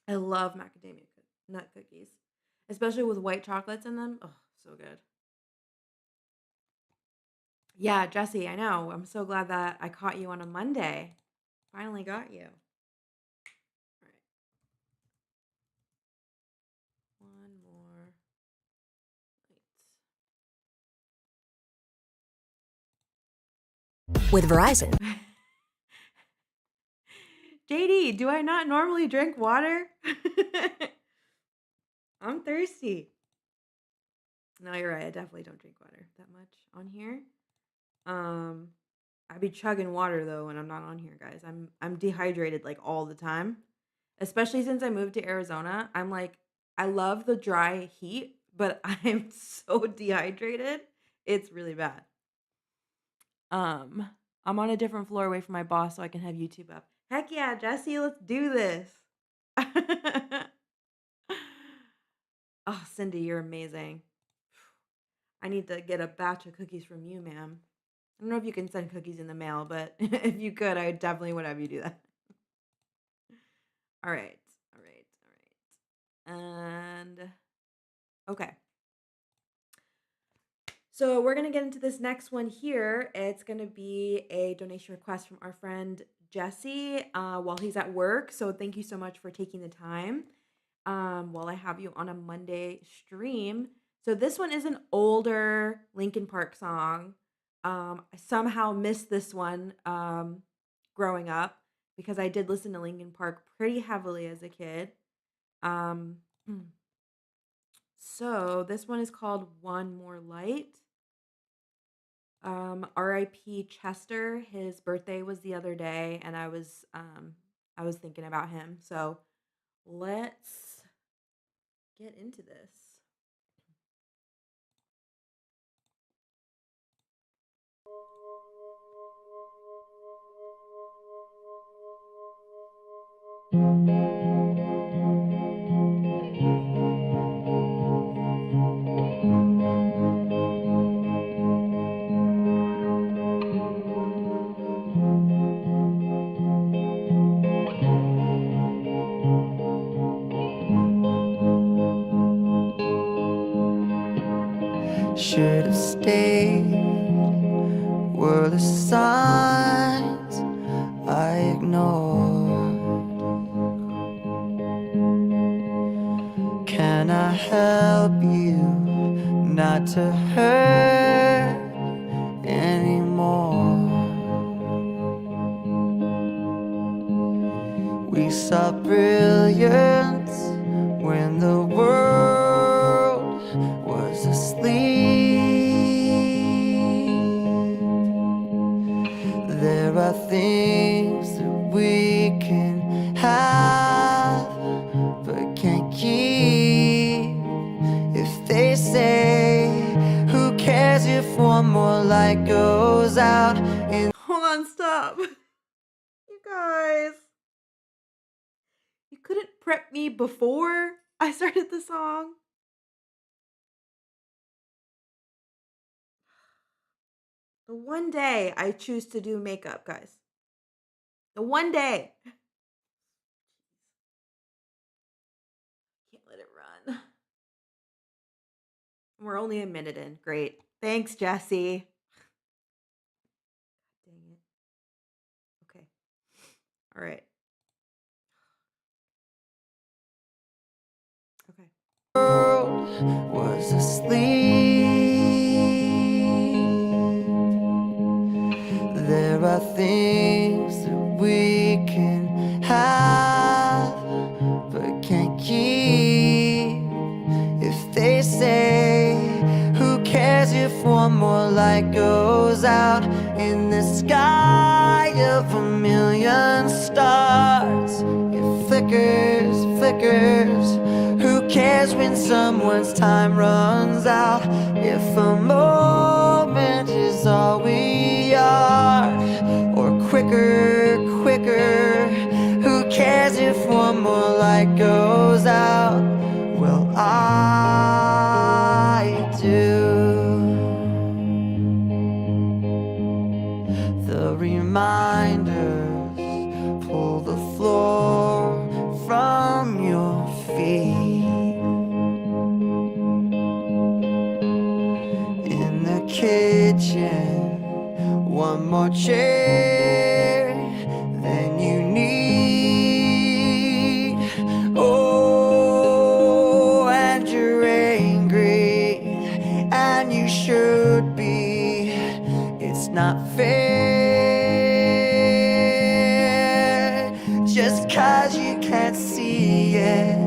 I love macadamia nut cookies, especially with white chocolates in them. Oh, so good. Yeah, Jesse, I know. I'm so glad that I caught you on a Monday. Finally got you. All right. One more.
With Verizon.
JD, do I not normally drink water? I'm thirsty. No, you're right. I definitely don't drink water that much on here. I be chugging water though when I'm not on here, guys. I'm dehydrated like all the time. Especially since I moved to Arizona. I'm like I love the dry heat, but I'm so dehydrated. It's really bad. Um, I'm on a different floor away from my boss so I can have YouTube up. Heck yeah, Jesse, let's do this. Oh, Cindy, you're amazing. I need to get a batch of cookies from you, ma'am. I don't know if you can send cookies in the mail, but if you could, I definitely would have you do that. All right. All right. All right. And okay. So we're going to get into this next one here. It's going to be a donation request from our friend Jesse while he's at work. So thank you so much for taking the time while I have you on a Monday stream. So this one is an older Linkin Park song. I somehow missed this one growing up because I did listen to Linkin Park pretty heavily as a kid. Um, so this one is called One More Light. R.I.P. Chester. His birthday was the other day, and I was thinking about him. So let's get into this.
Should have stayed. Were the signs I ignored? Can I I help you not to hurt anymore? We saw brilliance when the world was asleep. There are things that we can have but can't keep. If they say, who cares if one more light goes out in...
Hold on, stop. You guys. You couldn't prep me before I started the song? The one day I choose to do makeup, guys. The one day. Can't let it run. We're only a minute in. Great. Thanks, Jesse. Dang it. Okay. All right. Okay.
world was asleep. There are things that we can have but can't keep. If they say, who cares if one more light goes out in the sky of a million stars? It flickers, flickers. Who cares when someone's time runs out? If a moment is all we are, or quicker, quicker. Who cares if one more light goes out? Well, I do. The reminders pull the floor from your feet. In the kitchen, one more chair than you need. Oh, and you're angry, and you should be. It's not fair. Just 'cause you can't see it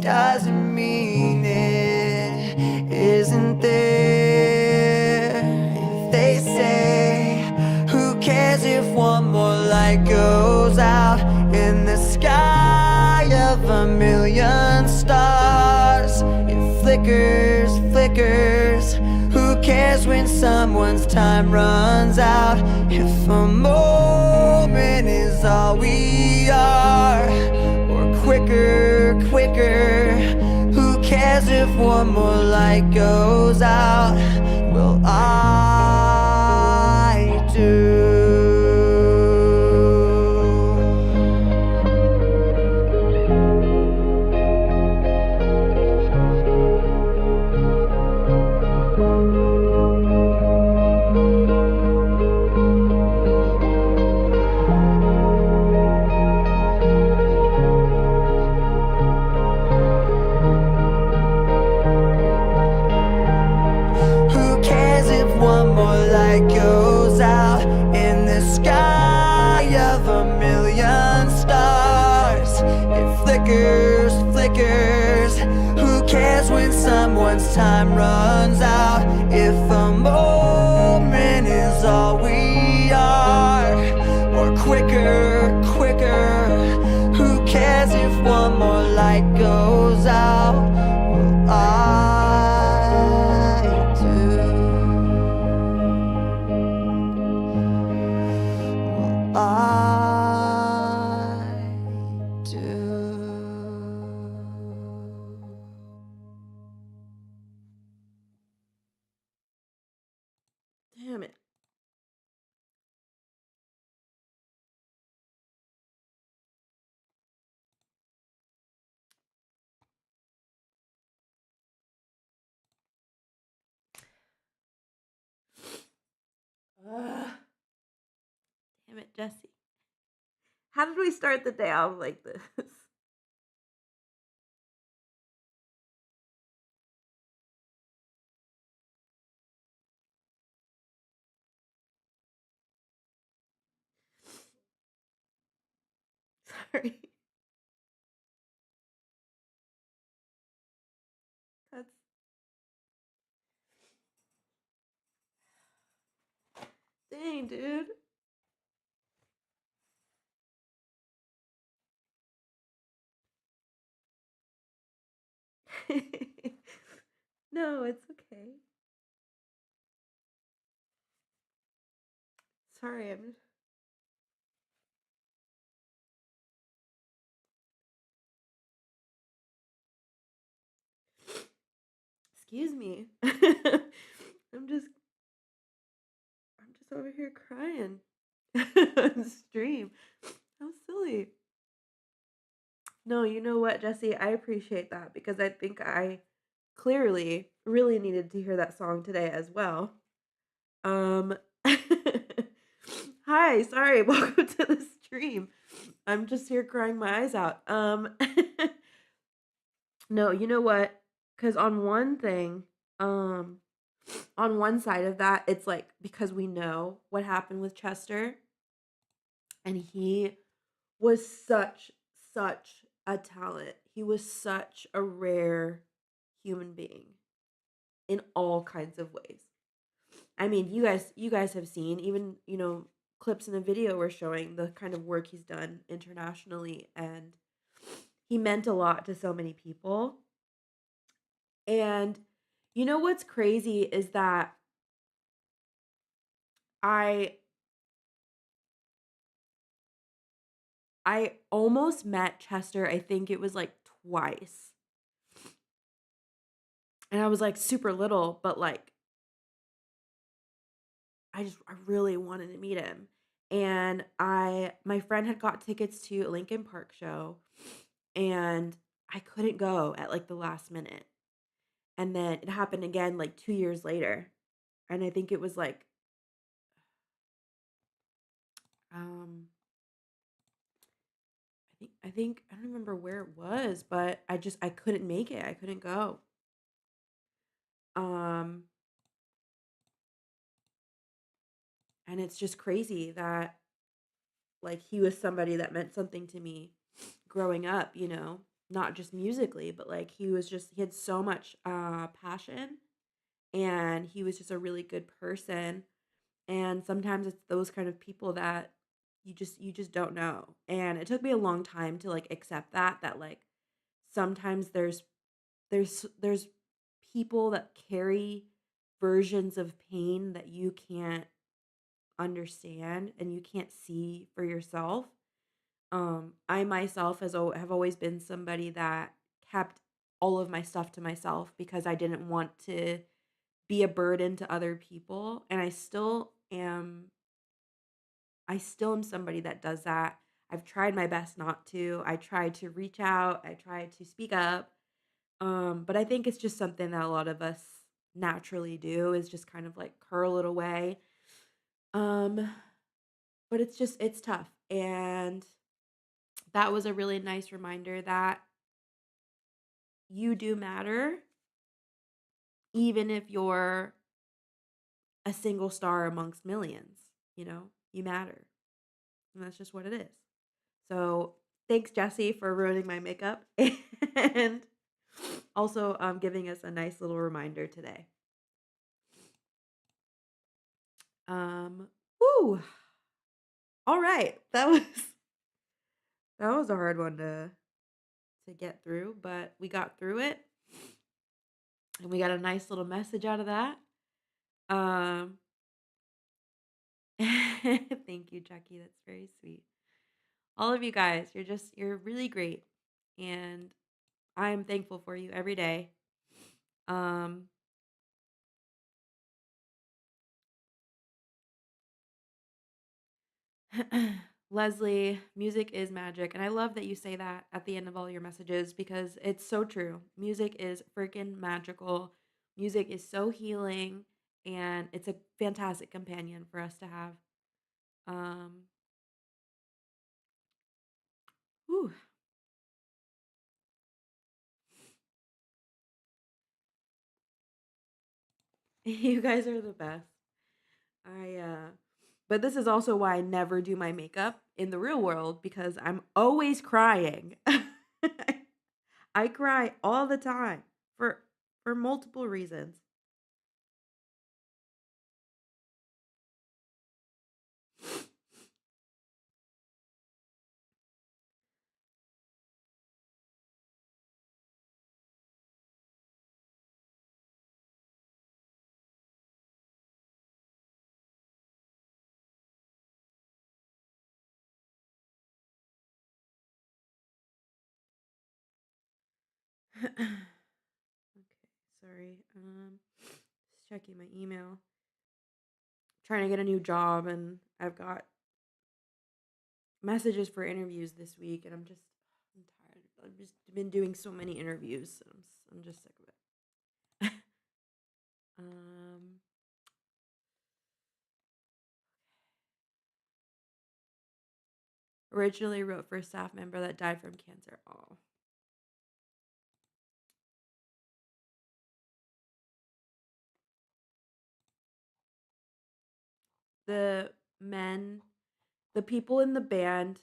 doesn't mean it isn't there. If they say, who cares if one more light goes out in the sky of a million stars? It flickers, flickers. Who cares when someone's time runs out? If a moment is all we are, or quicker, quicker. Who cares if one more light goes out? Well, I do. Who cares if one more light goes out in the sky of a million stars? It flickers, flickers. Who cares when someone's time runs out? If a moment is all we are, or quicker, quicker. Who cares if one more light goes out? Well, I do. Well, I do.
Damn it. Ugh. Damn it, Jesse. How did we start the day off like this? Sorry. That's dang, dude. No, it's okay. Sorry, I'm excuse me. I'm just over here crying on stream. How silly. No, you know what, Jesse? I appreciate that because I think I clearly really needed to hear that song today as well. Um Hi, sorry, welcome to the stream. I'm just here crying my eyes out. No, you know what? Cuz on one thing, um on one side of that, it's like because we know what happened with Chester and he was such a talent. He was such a rare human being in all kinds of ways. I mean, you guys have seen even, clips in the video we're showing the kind of work he's done internationally and he meant a lot to so many people. And you know what's crazy is that I I almost met Chester, I think it was like twice. And I was like super little, but like I really wanted to meet him. And my friend had got tickets to a Lincoln Park show and I couldn't go at like the last minute. And then it happened again like 2 years later. And I think it was like um I think I don't remember where it was, but I couldn't make it. I couldn't go. Um and it's just crazy that like he was somebody that meant something to me growing up, not just musically, but like he had so much passion and he was just a really good person. And sometimes it's those kind of people that you just don't know. And it took me a long time to like accept that like sometimes there's people that carry versions of pain that you can't understand and you can't see for yourself. I myself have always been somebody that kept all of my stuff to myself because I didn't want to be a burden to other people, and I still am somebody that does that. I've tried my best not to. I try to reach out, I try to speak up. But I think it's just something that a lot of us naturally do is just kind of like curl it away. Um, but it's tough. And that was a really nice reminder that you do matter, even if you're a single star amongst millions, you matter. And that's just what it is. So thanks, Jesse, for ruining my makeup and also giving us a nice little reminder today. Woo. All right. That was a hard one to get through, but we got through it and we got a nice little message out of that. Um Thank you, Jackie. That's very sweet. All of you guys, you're really great and I'm thankful for you every day. Um Leslie, music is magic. And I love that you say that at the end of all your messages because it's so true. Music is freaking magical. Music is so healing and it's a fantastic companion for us to have. Um, whew. You guys are the best. I But this is also why I never do my makeup in the real world because I'm always crying. I cry all the time for multiple reasons. Okay, sorry. Just checking my email. Trying to get a new job and I've got messages for interviews this week and I'm tired. I've just been doing so many interviews. I'm just sick of it. um Originally wrote for a staff member that died from cancer. Oh. The men, the people in the band,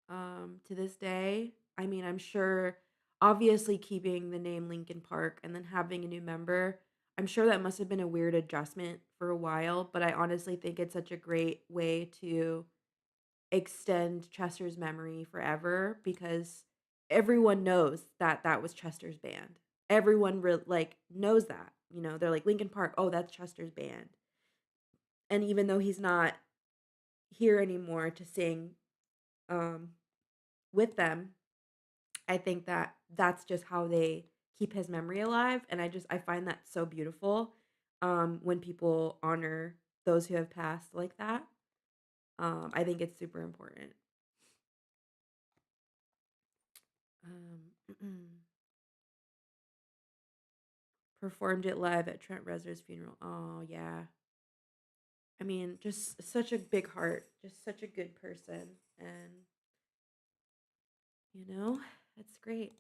to this day, I mean, I'm sure obviously keeping the name Linkin Park and then having a new member, I'm sure that must have been a weird adjustment for a while, but I honestly think it's such a great way to extend Chester's memory forever because everyone knows that that was Chester's band. Everyone like knows that. You know, they're like Linkin Park, oh, that's Chester's band. And even though he's not here anymore to sing um with them, I think that that's just how they keep his memory alive and I find that so beautiful when people honor those who have passed like that. I think it's super important. Performed it live at Trent Reznor's funeral. Oh yeah. I mean, just such a big heart, just such a good person, and you know, that's great.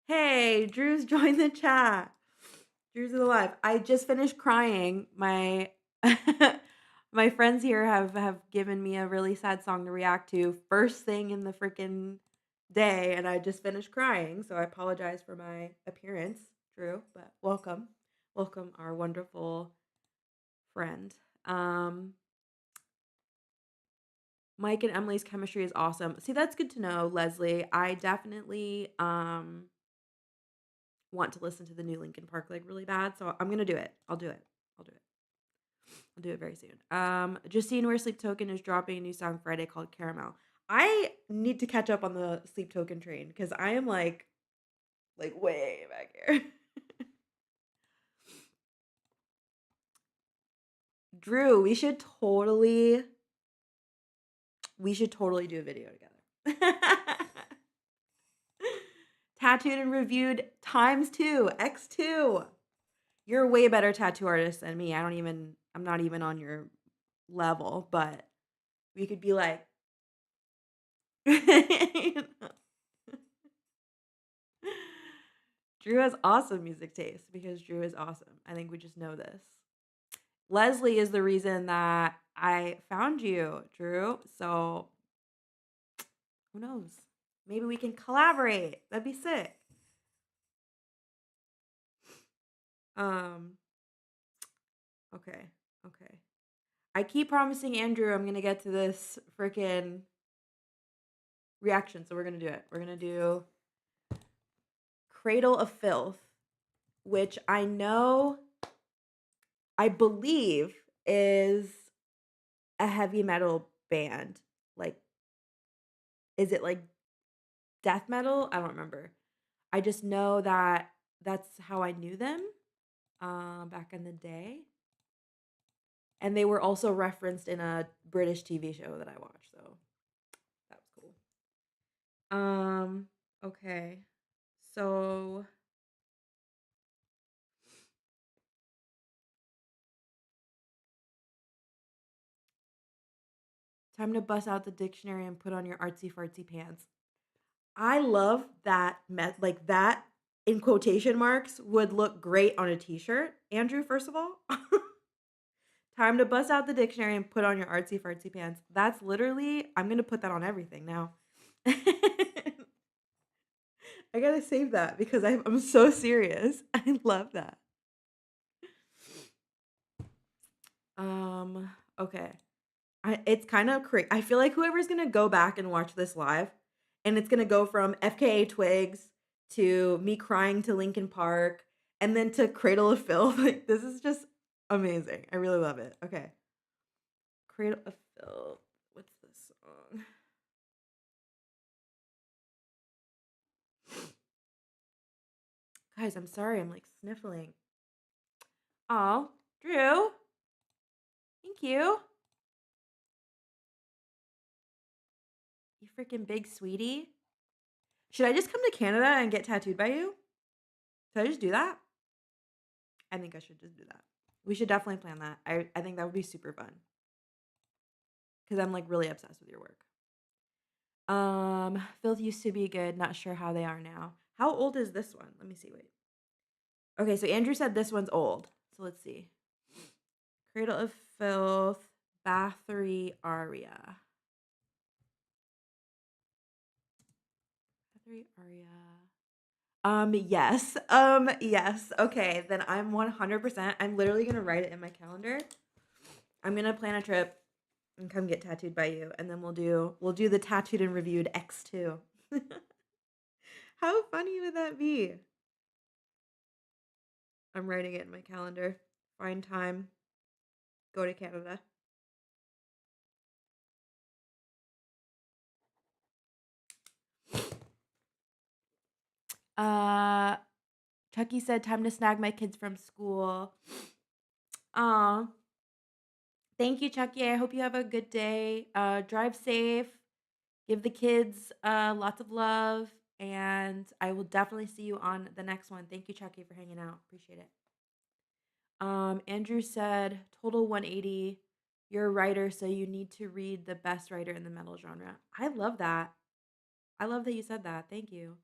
Hey, Drew's joined the chat. Drew's alive. I just finished crying. My my friends here have given me a really sad song to react to first thing in the freaking day, and I just finished crying. So I apologize for my appearance, Drew. But welcome, welcome, our wonderful friend. Um, Mike and Emily's chemistry is awesome. See, that's good to know, Leslie. I definitely want to listen to the new Linkin Park like really bad, so I'm gonna do it. I'll do it. I'll do it. I'll do it very soon. Justine Where Sleep Token is dropping a new song Friday called Caramel. I need to catch up on the Sleep Token train because I am like way back here. Drew, we should totally do a video together. Tattooed and reviewed ×2, X2. You're a way better tattoo artist than me. I'm not even on your level, but we could be like Drew has awesome music taste because Drew is awesome. I think we just know this. Leslie is the reason that I found you, Drew. So who knows? Maybe we can collaborate. That'd be sick. Um, okay. Okay. I keep promising Andrew I'm gonna get to this freaking reaction, so we're gonna do it. We're gonna do Cradle of Filth, which I believe is a heavy metal band. Like, is it like death metal? I don't remember. I just know that that's how I knew them back in the day. And they were also referenced in a British TV show that I watched, so that was cool. Okay. So time to bust out the dictionary and put on your artsy fartsy pants. I love that like that in quotation marks, would look great on a t-shirt. Andrew, first of all, time to bust out the dictionary and put on your artsy fartsy pants. That's literally, I'm going to put that on everything now. I gotta save that because I'm so serious. I love that. Okay. It's kind of crazy. I feel like whoever's gonna go back and watch this live, and it's gonna go from FKA Twigs to me crying to Linkin Park, and then to Cradle of Filth. Like this is just amazing. I really love it. Okay. Cradle of Filth. What's this song? Guys, I'm sorry. I'm like sniffling. Oh, Drew. Thank you. You freaking big sweetie. Should I just come to Canada and get tattooed by you? Should I just do that? I think I should just do that. We should definitely plan that. I think that would be super fun. Because I'm like really obsessed with your work. Filth used to be good. Not sure how they are now. How old is this one? Let me see. Wait. Okay, so Andrew said this one's old. So let's see. Cradle of Filth, Bathory Aria. Bathory Aria. Yes. Yes. Okay, then I'm 100%. I'm literally gonna write it in my calendar. I'm gonna plan a trip and come get tattooed by you, and then we'll do the tattooed and reviewed X2. How funny would that be? I'm writing it in my calendar. Find time. Go to Canada. Chucky said time to snag my kids from school. Aw. Thank you, Chucky. I hope you have a good day. Drive safe. Give the kids lots of love. And I will definitely see you on the next one. Thank you, Chucky, for hanging out. Appreciate it. Andrew said, total 180. You're a writer, so you need to read the best writer in the metal genre. I love that. I love that you said that. Thank you.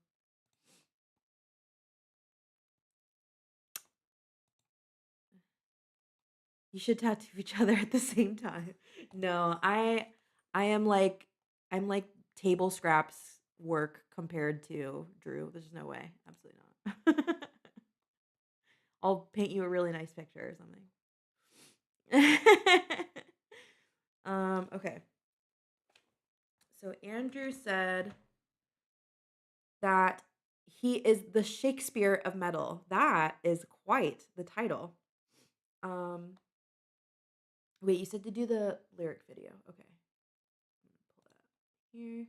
You should tattoo each other at the same time. No, I'm like table scraps work compared to Drew. There's no way. Absolutely not. I'll paint you a really nice picture or something. Okay. So Andrew said that he is the Shakespeare of metal. That is quite the title. Wait, you said to do the lyric video. Okay. I'm gonna pull that up here.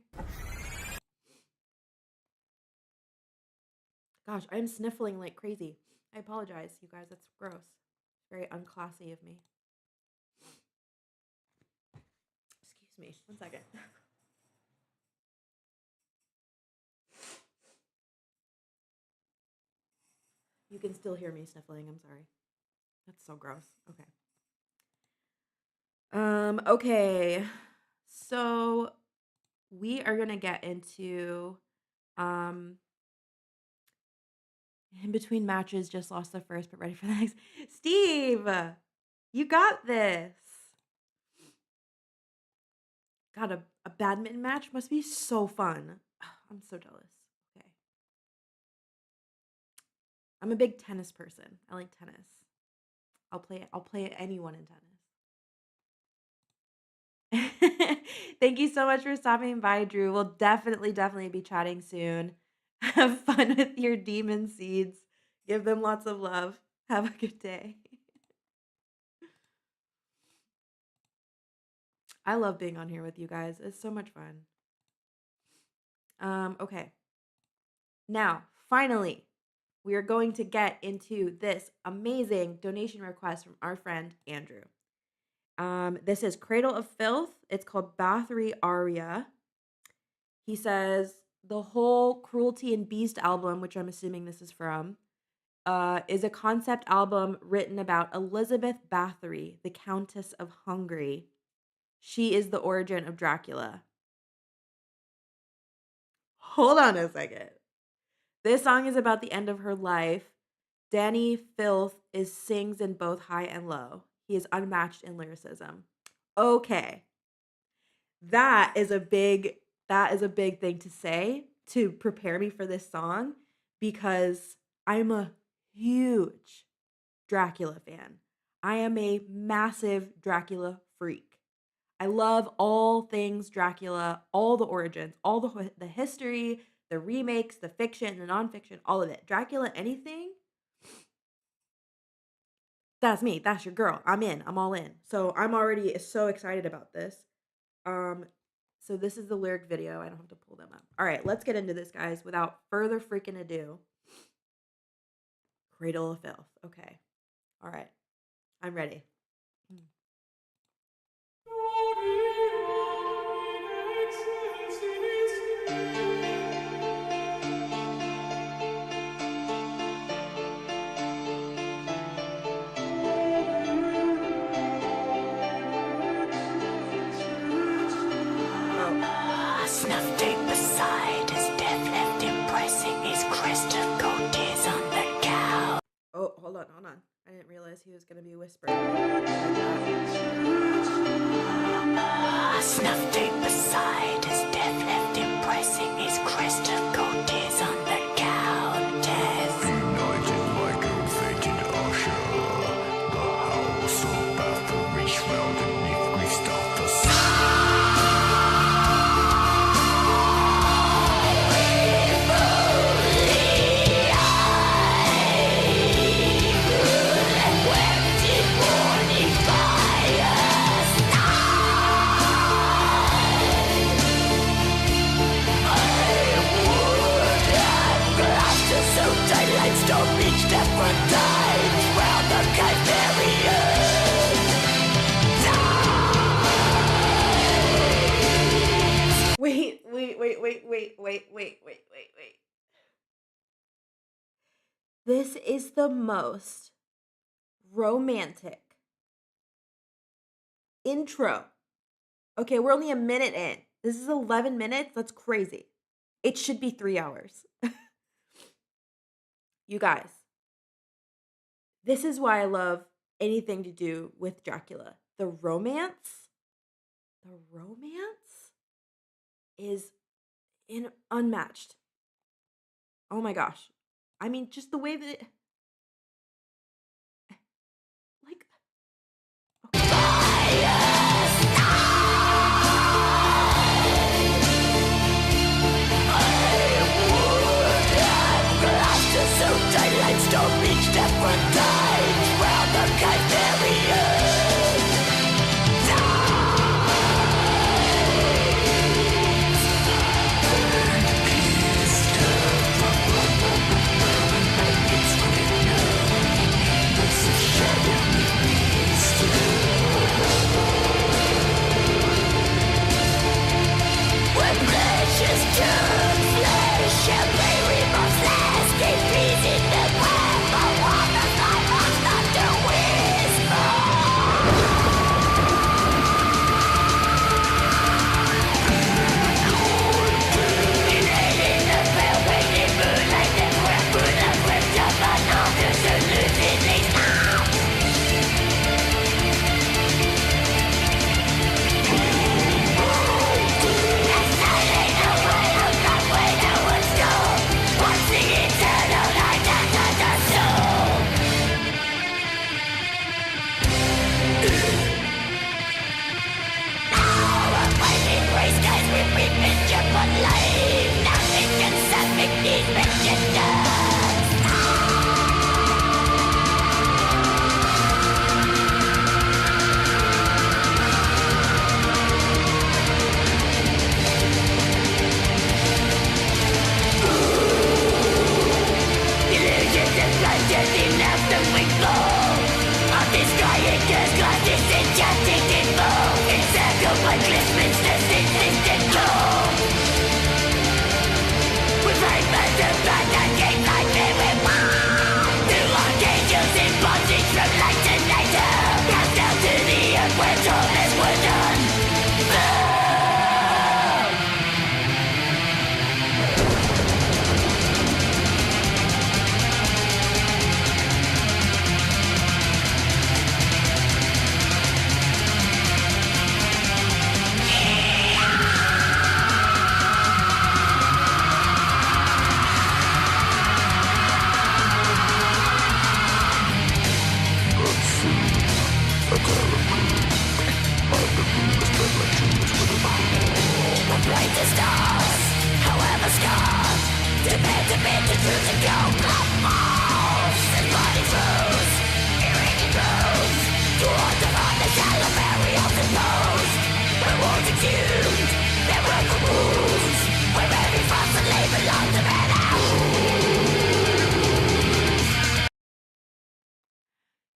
Gosh, I'm sniffling like crazy. I apologize, you guys. That's gross. Very unclassy of me. Excuse me. 1 second. You can still hear me sniffling. I'm sorry. That's so gross. Okay. Okay. So we are gonna get into in between matches, just lost the first, but ready for the next. Steve, you got this. God, a badminton match must be so fun. I'm so jealous. Okay. I'm a big tennis person. I like tennis. I'll play anyone in tennis. Thank you so much for stopping by, Drew. We'll definitely be chatting soon. Have fun with your demon seeds. Give them lots of love. Have a good day. I love being on here with you guys. It's so much fun. Okay. Now, finally, we are going to get into this amazing donation request from our friend Andrew. This is Cradle of Filth. It's called Bathory Aria. He says the whole Cruelty and Beast album, which I'm assuming this is from, is a concept album written about Elizabeth Bathory, the Countess of Hungary. She is the origin of Dracula. Hold on a second. This song is about the end of her life. Danny Filth sings in both high and low. He is unmatched in lyricism. Okay. That is a big thing to say to prepare me for this song because I'm a huge Dracula fan. I am a massive Dracula freak. I love all things Dracula, all the origins, all the history, the remakes, the fiction, the nonfiction, all of it. Dracula, anything. That's me. That's your girl. I'm in. I'm all in. So I'm already so excited about this. So this is the lyric video. I don't have to pull them up. All right, let's get into this, guys, without further freaking ado. Cradle of Filth. Okay. All right. I'm ready.
Snuff tape beside his death left him pressing his crest of gold tears on the couch.
Oh, hold on. I didn't realize he was going to be whispering.
Snuff tape beside his death left him pressing his crest of gold tears on the countess.
United like a fated usher, the house of Bathory shrouded beneath grief start the
Wait. This is the most romantic intro. Okay, we're only a minute in. This is 11 minutes. That's crazy. It should be 3 hours. You guys, this is why I love anything to do with Dracula. The romance is unmatched. Oh my gosh. I mean, just the way that it, like,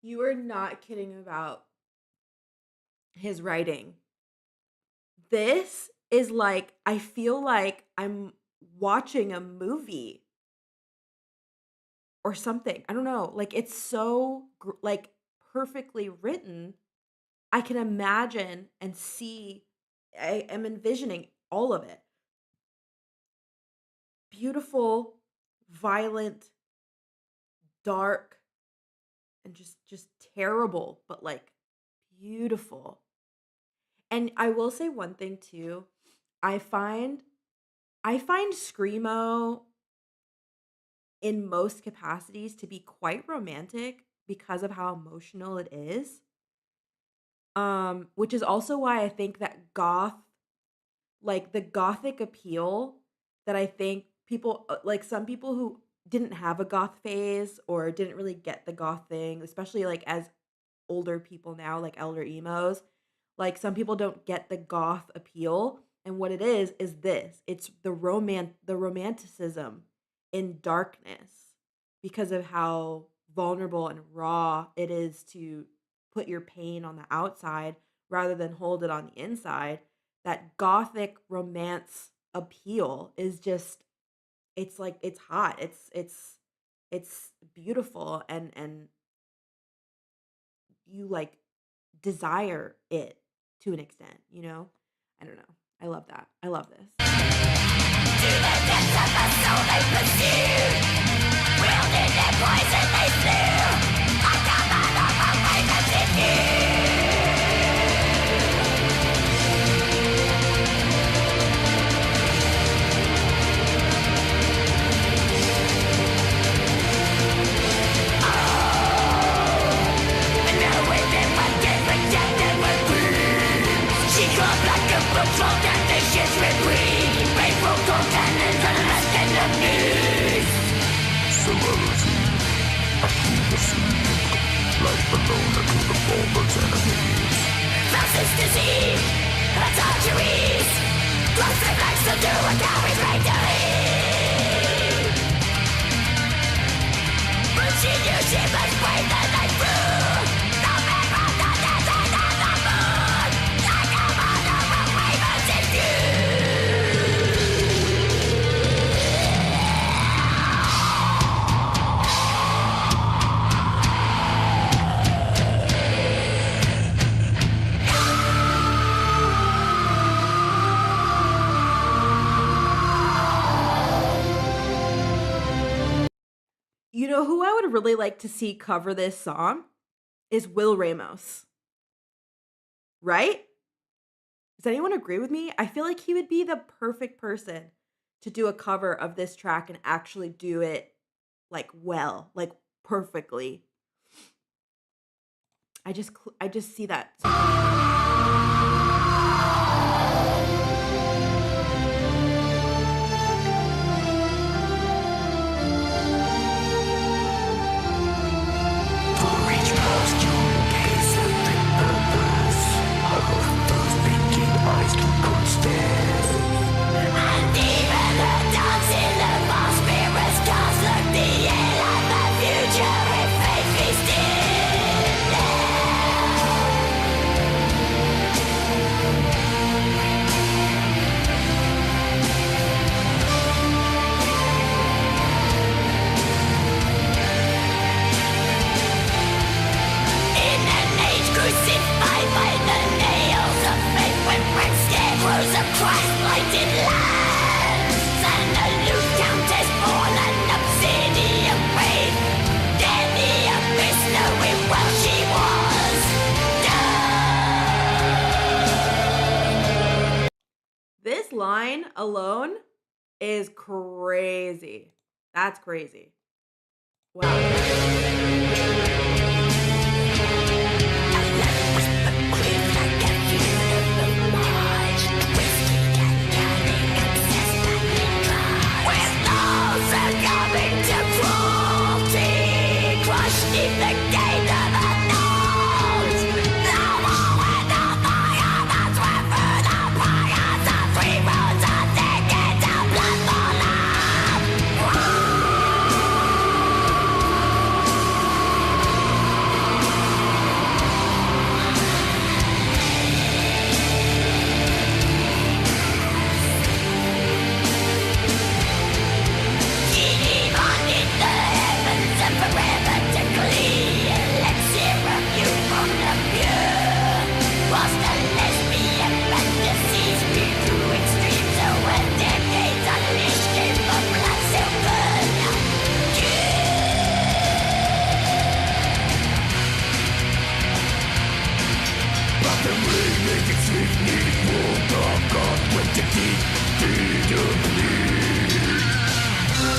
You are not kidding about his writing. This is like, I feel like I'm watching a movie or something. I don't know. Like, it's so like perfectly written. I can imagine and see, I am envisioning all of it. Beautiful, violent, dark, and just terrible, but like beautiful. And I will say one thing too. I find screamo in most capacities to be quite romantic because of how emotional it is. Which is also why I think that like the gothic appeal that I think people like some people who didn't have a goth phase or didn't really get the goth thing, especially like as older people now, like elder emos, like some people don't get the goth appeal. And what it is this. It's the romanticism in darkness because of how vulnerable and raw it is to put your pain on the outside rather than hold it on the inside. That gothic romance appeal is just, it's like it's hot. It's beautiful, and you like desire it to an extent, you know? I don't know. I love that. I love this.
Serenity, accuracy, life alone to the former's enemies.
Versus disease, adulteries, close and likes to do what carries right to lead. But she knew she must brave the night through. No man from the desert of the moon. Like no mother of ravens in view.
You know who I would really like to see cover this song is Will Ramos. Right? Does anyone agree with me? I feel like he would be the perfect person to do a cover of this track and actually do it like well, like perfectly. I just see that.
To reach past you, gaze with the purpose. Of those blinking eyes to constance.
And even the dogs in the false mirrors cause look the end of the future if faith be still. In an age crucified by the nails of faith, when bricks scarecrows of Christ lighted lands, and the loot countess fallen obsidian brave, then the abyss knowing well she was done.
This line alone is crazy. That's crazy. Wow.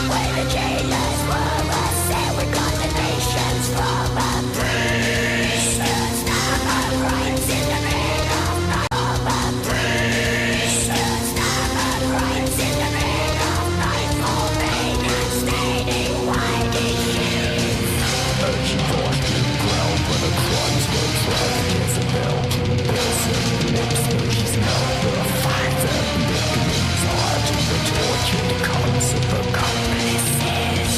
When the jailers were assailed with condemnations from a priest, stammered crimes in the name of night. From a priest, stammered crimes in the name of night. For pain and staining winding sheets.
Urgent voice to the ground when the crimes were tried against the bell. Piercing lips where he smelled the fire. The beginnings heart in the tortured cuts of the accomplices.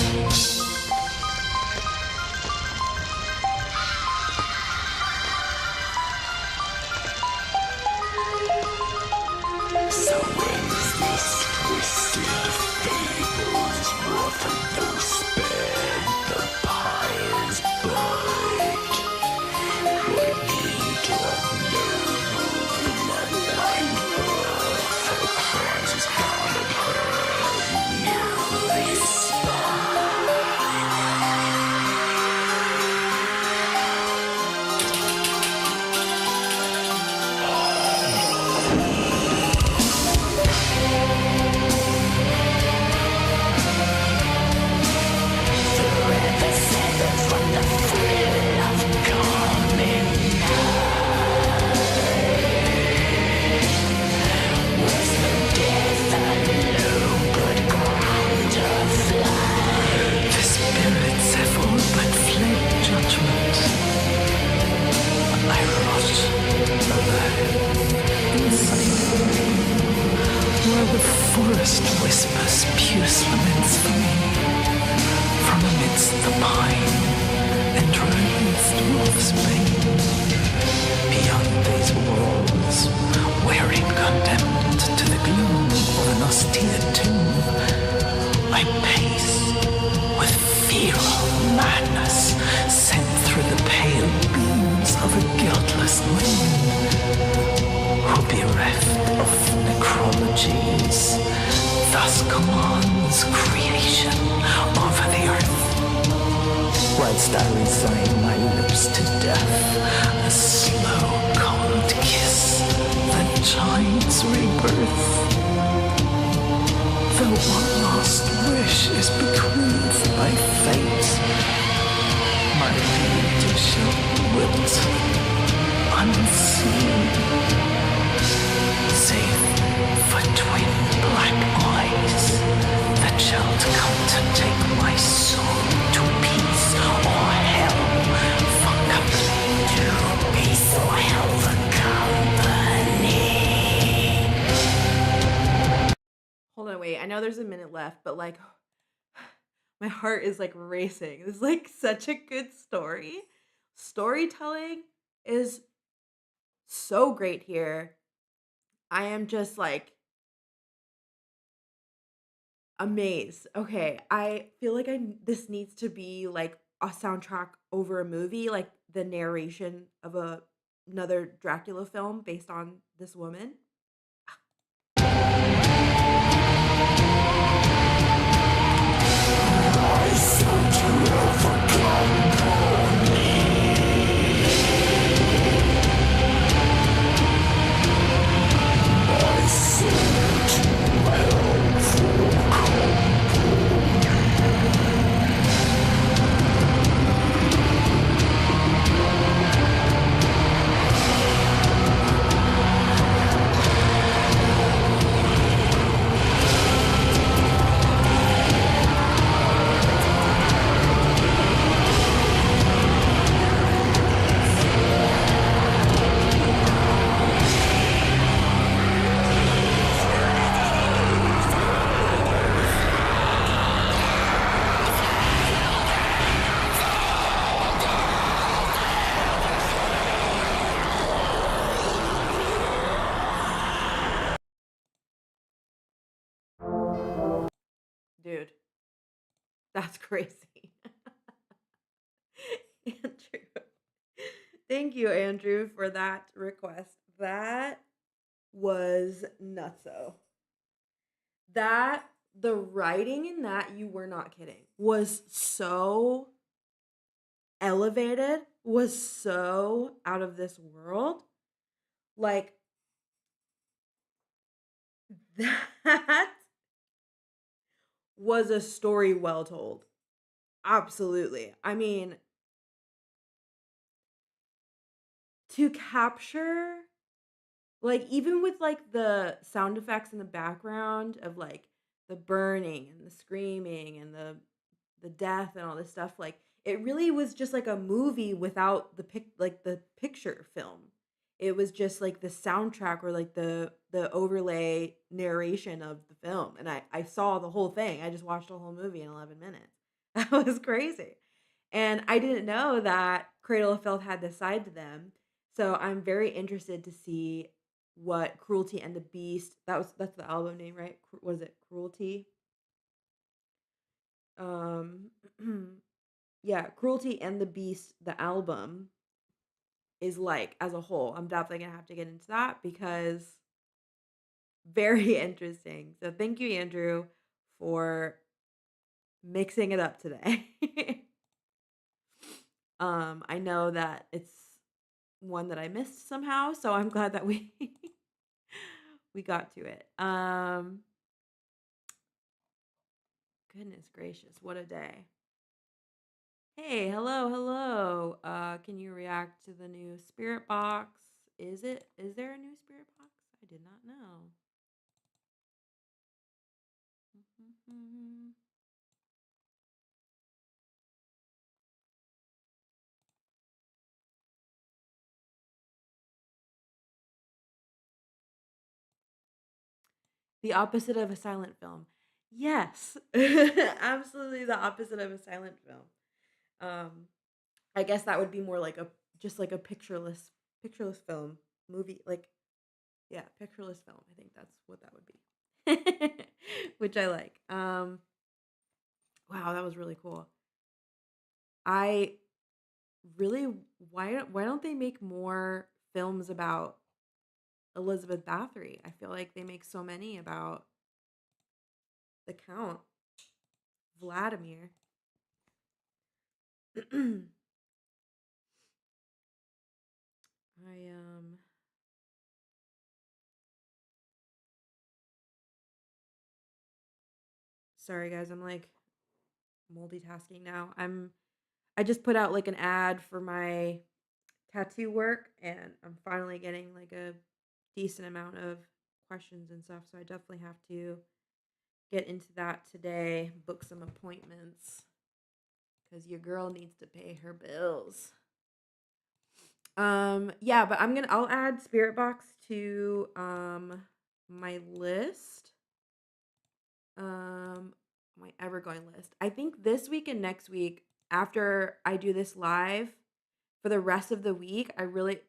So ends this twisted fables worth no spare the pious bite. We need of no bloodline birth. Her cries is God of her
The spirits have all but fled judgment. I rot alone inside while the forest whispers pierce laments for me from amidst the pine and raised wolf's bane. Beyond these walls, wearing condemned to the gloom of an austere tomb, I pace with feral madness sent through the pale beams of a guiltless moon, who bereft of necrologies thus commands creation over the earth. Whilst I resign my lips to death, a slow cold kiss that chimes rebirth. Though one last wish is bequeathed by fate, my beauty shall wilt unseen, save for twin black eyes that shall come to take my soul to peace or hell for company. To peace or hell for company.
Hold on, wait. I know there's a minute left, but like my heart is like racing. This is like such a good story. Storytelling is so great here. I am just like amazed. Okay, I feel like this needs to be like a soundtrack over a movie, like the narration of another Dracula film based on this woman. Dude, that's crazy. Andrew. Thank you, Andrew, for that request. That was nutso. The writing in that, you were not kidding, was so elevated, was so out of this world. Like that was a story well told. Absolutely. I mean, to capture, like, even with like the sound effects in the background of like the burning and the screaming and the death and all this stuff, like it really was just like a movie without the picture film. It was just like the soundtrack or like the overlay narration of the film. And I saw the whole thing. I just watched the whole movie in 11 minutes. That was crazy. And I didn't know that Cradle of Filth had this side to them. So I'm very interested to see what Cruelty and the Beast, that's the album name, right? Was it Cruelty? Um yeah, Cruelty and the Beast, the album, is like as a whole. I'm definitely gonna have to get into that because very interesting. So thank you, Andrew, for mixing it up today. I know that it's one that I missed somehow, so I'm glad that we we got to it. Goodness gracious, what a day. Hey, hello, hello. Can you react to the new Spirit Box? Is there a new Spirit Box? I did not know. The opposite of a silent film. Yes. Absolutely the opposite of a silent film. Um, I guess that would be more like a just like a pictureless film movie, like yeah, pictureless film. I think that's what that would be. Which I like. Wow, that was really cool. I really why don't they make more films about Elizabeth Bathory? I feel like they make so many about the Count Vladimir. I sorry guys, I'm like multitasking now. I just put out like an ad for my tattoo work and I'm finally getting like a decent amount of questions and stuff, so I definitely have to get into that today, book some appointments cuz your girl needs to pay her bills. Yeah, but I'll add Spirit Box to my list. My ever going list. I think this week and next week, after I do this live, for the rest of the week, I really,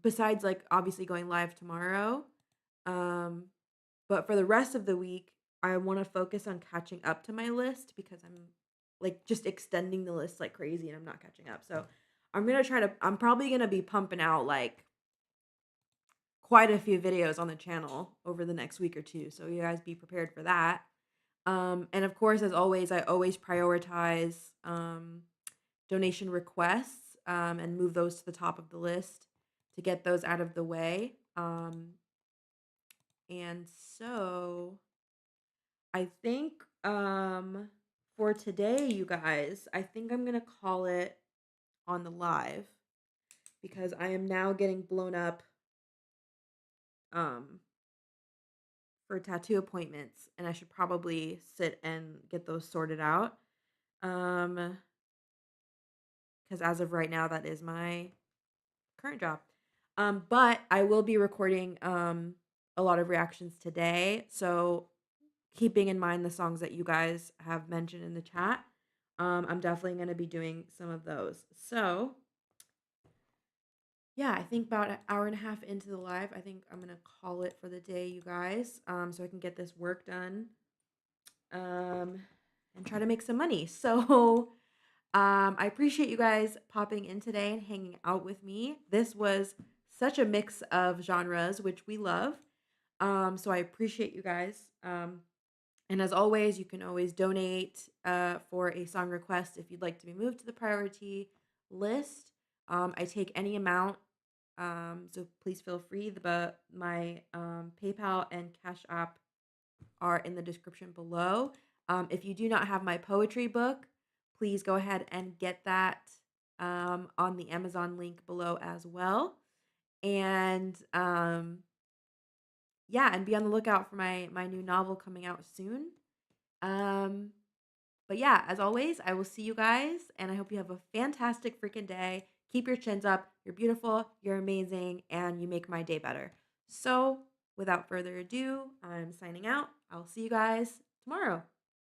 besides like obviously going live tomorrow, um, but for the rest of the week, I want to focus on catching up to my list because I'm like just extending the list like crazy and I'm not catching up. So I'm probably gonna be pumping out like quite a few videos on the channel over the next week or two. So you guys be prepared for that. And of course, as always, I always prioritize donation requests and move those to the top of the list to get those out of the way. And so I think for today, you guys, I think I'm going to call it on the live because I am now getting blown up um, for tattoo appointments and I should probably sit and get those sorted out. Because as of right now, that is my current job. But I will be recording a lot of reactions today. So keeping in mind the songs that you guys have mentioned in the chat, I'm definitely going to be doing some of those. So yeah, I think about an hour and a half into the live, I think I'm going to call it for the day, you guys, so I can get this work done and try to make some money. So I appreciate you guys popping in today and hanging out with me. This was such a mix of genres, which we love. So I appreciate you guys. And as always, you can always donate for a song request if you'd like to be moved to the priority list. I take any amount So please feel free. My PayPal and Cash App are in the description below. If you do not have my poetry book, please go ahead and get that on the Amazon link below as well. And yeah, and be on the lookout for my new novel coming out soon. But yeah, as always, I will see you guys, and I hope you have a fantastic freaking day. Keep your chins up. You're beautiful, you're amazing, and you make my day better. So, without further ado, I'm signing out. I'll see you guys tomorrow.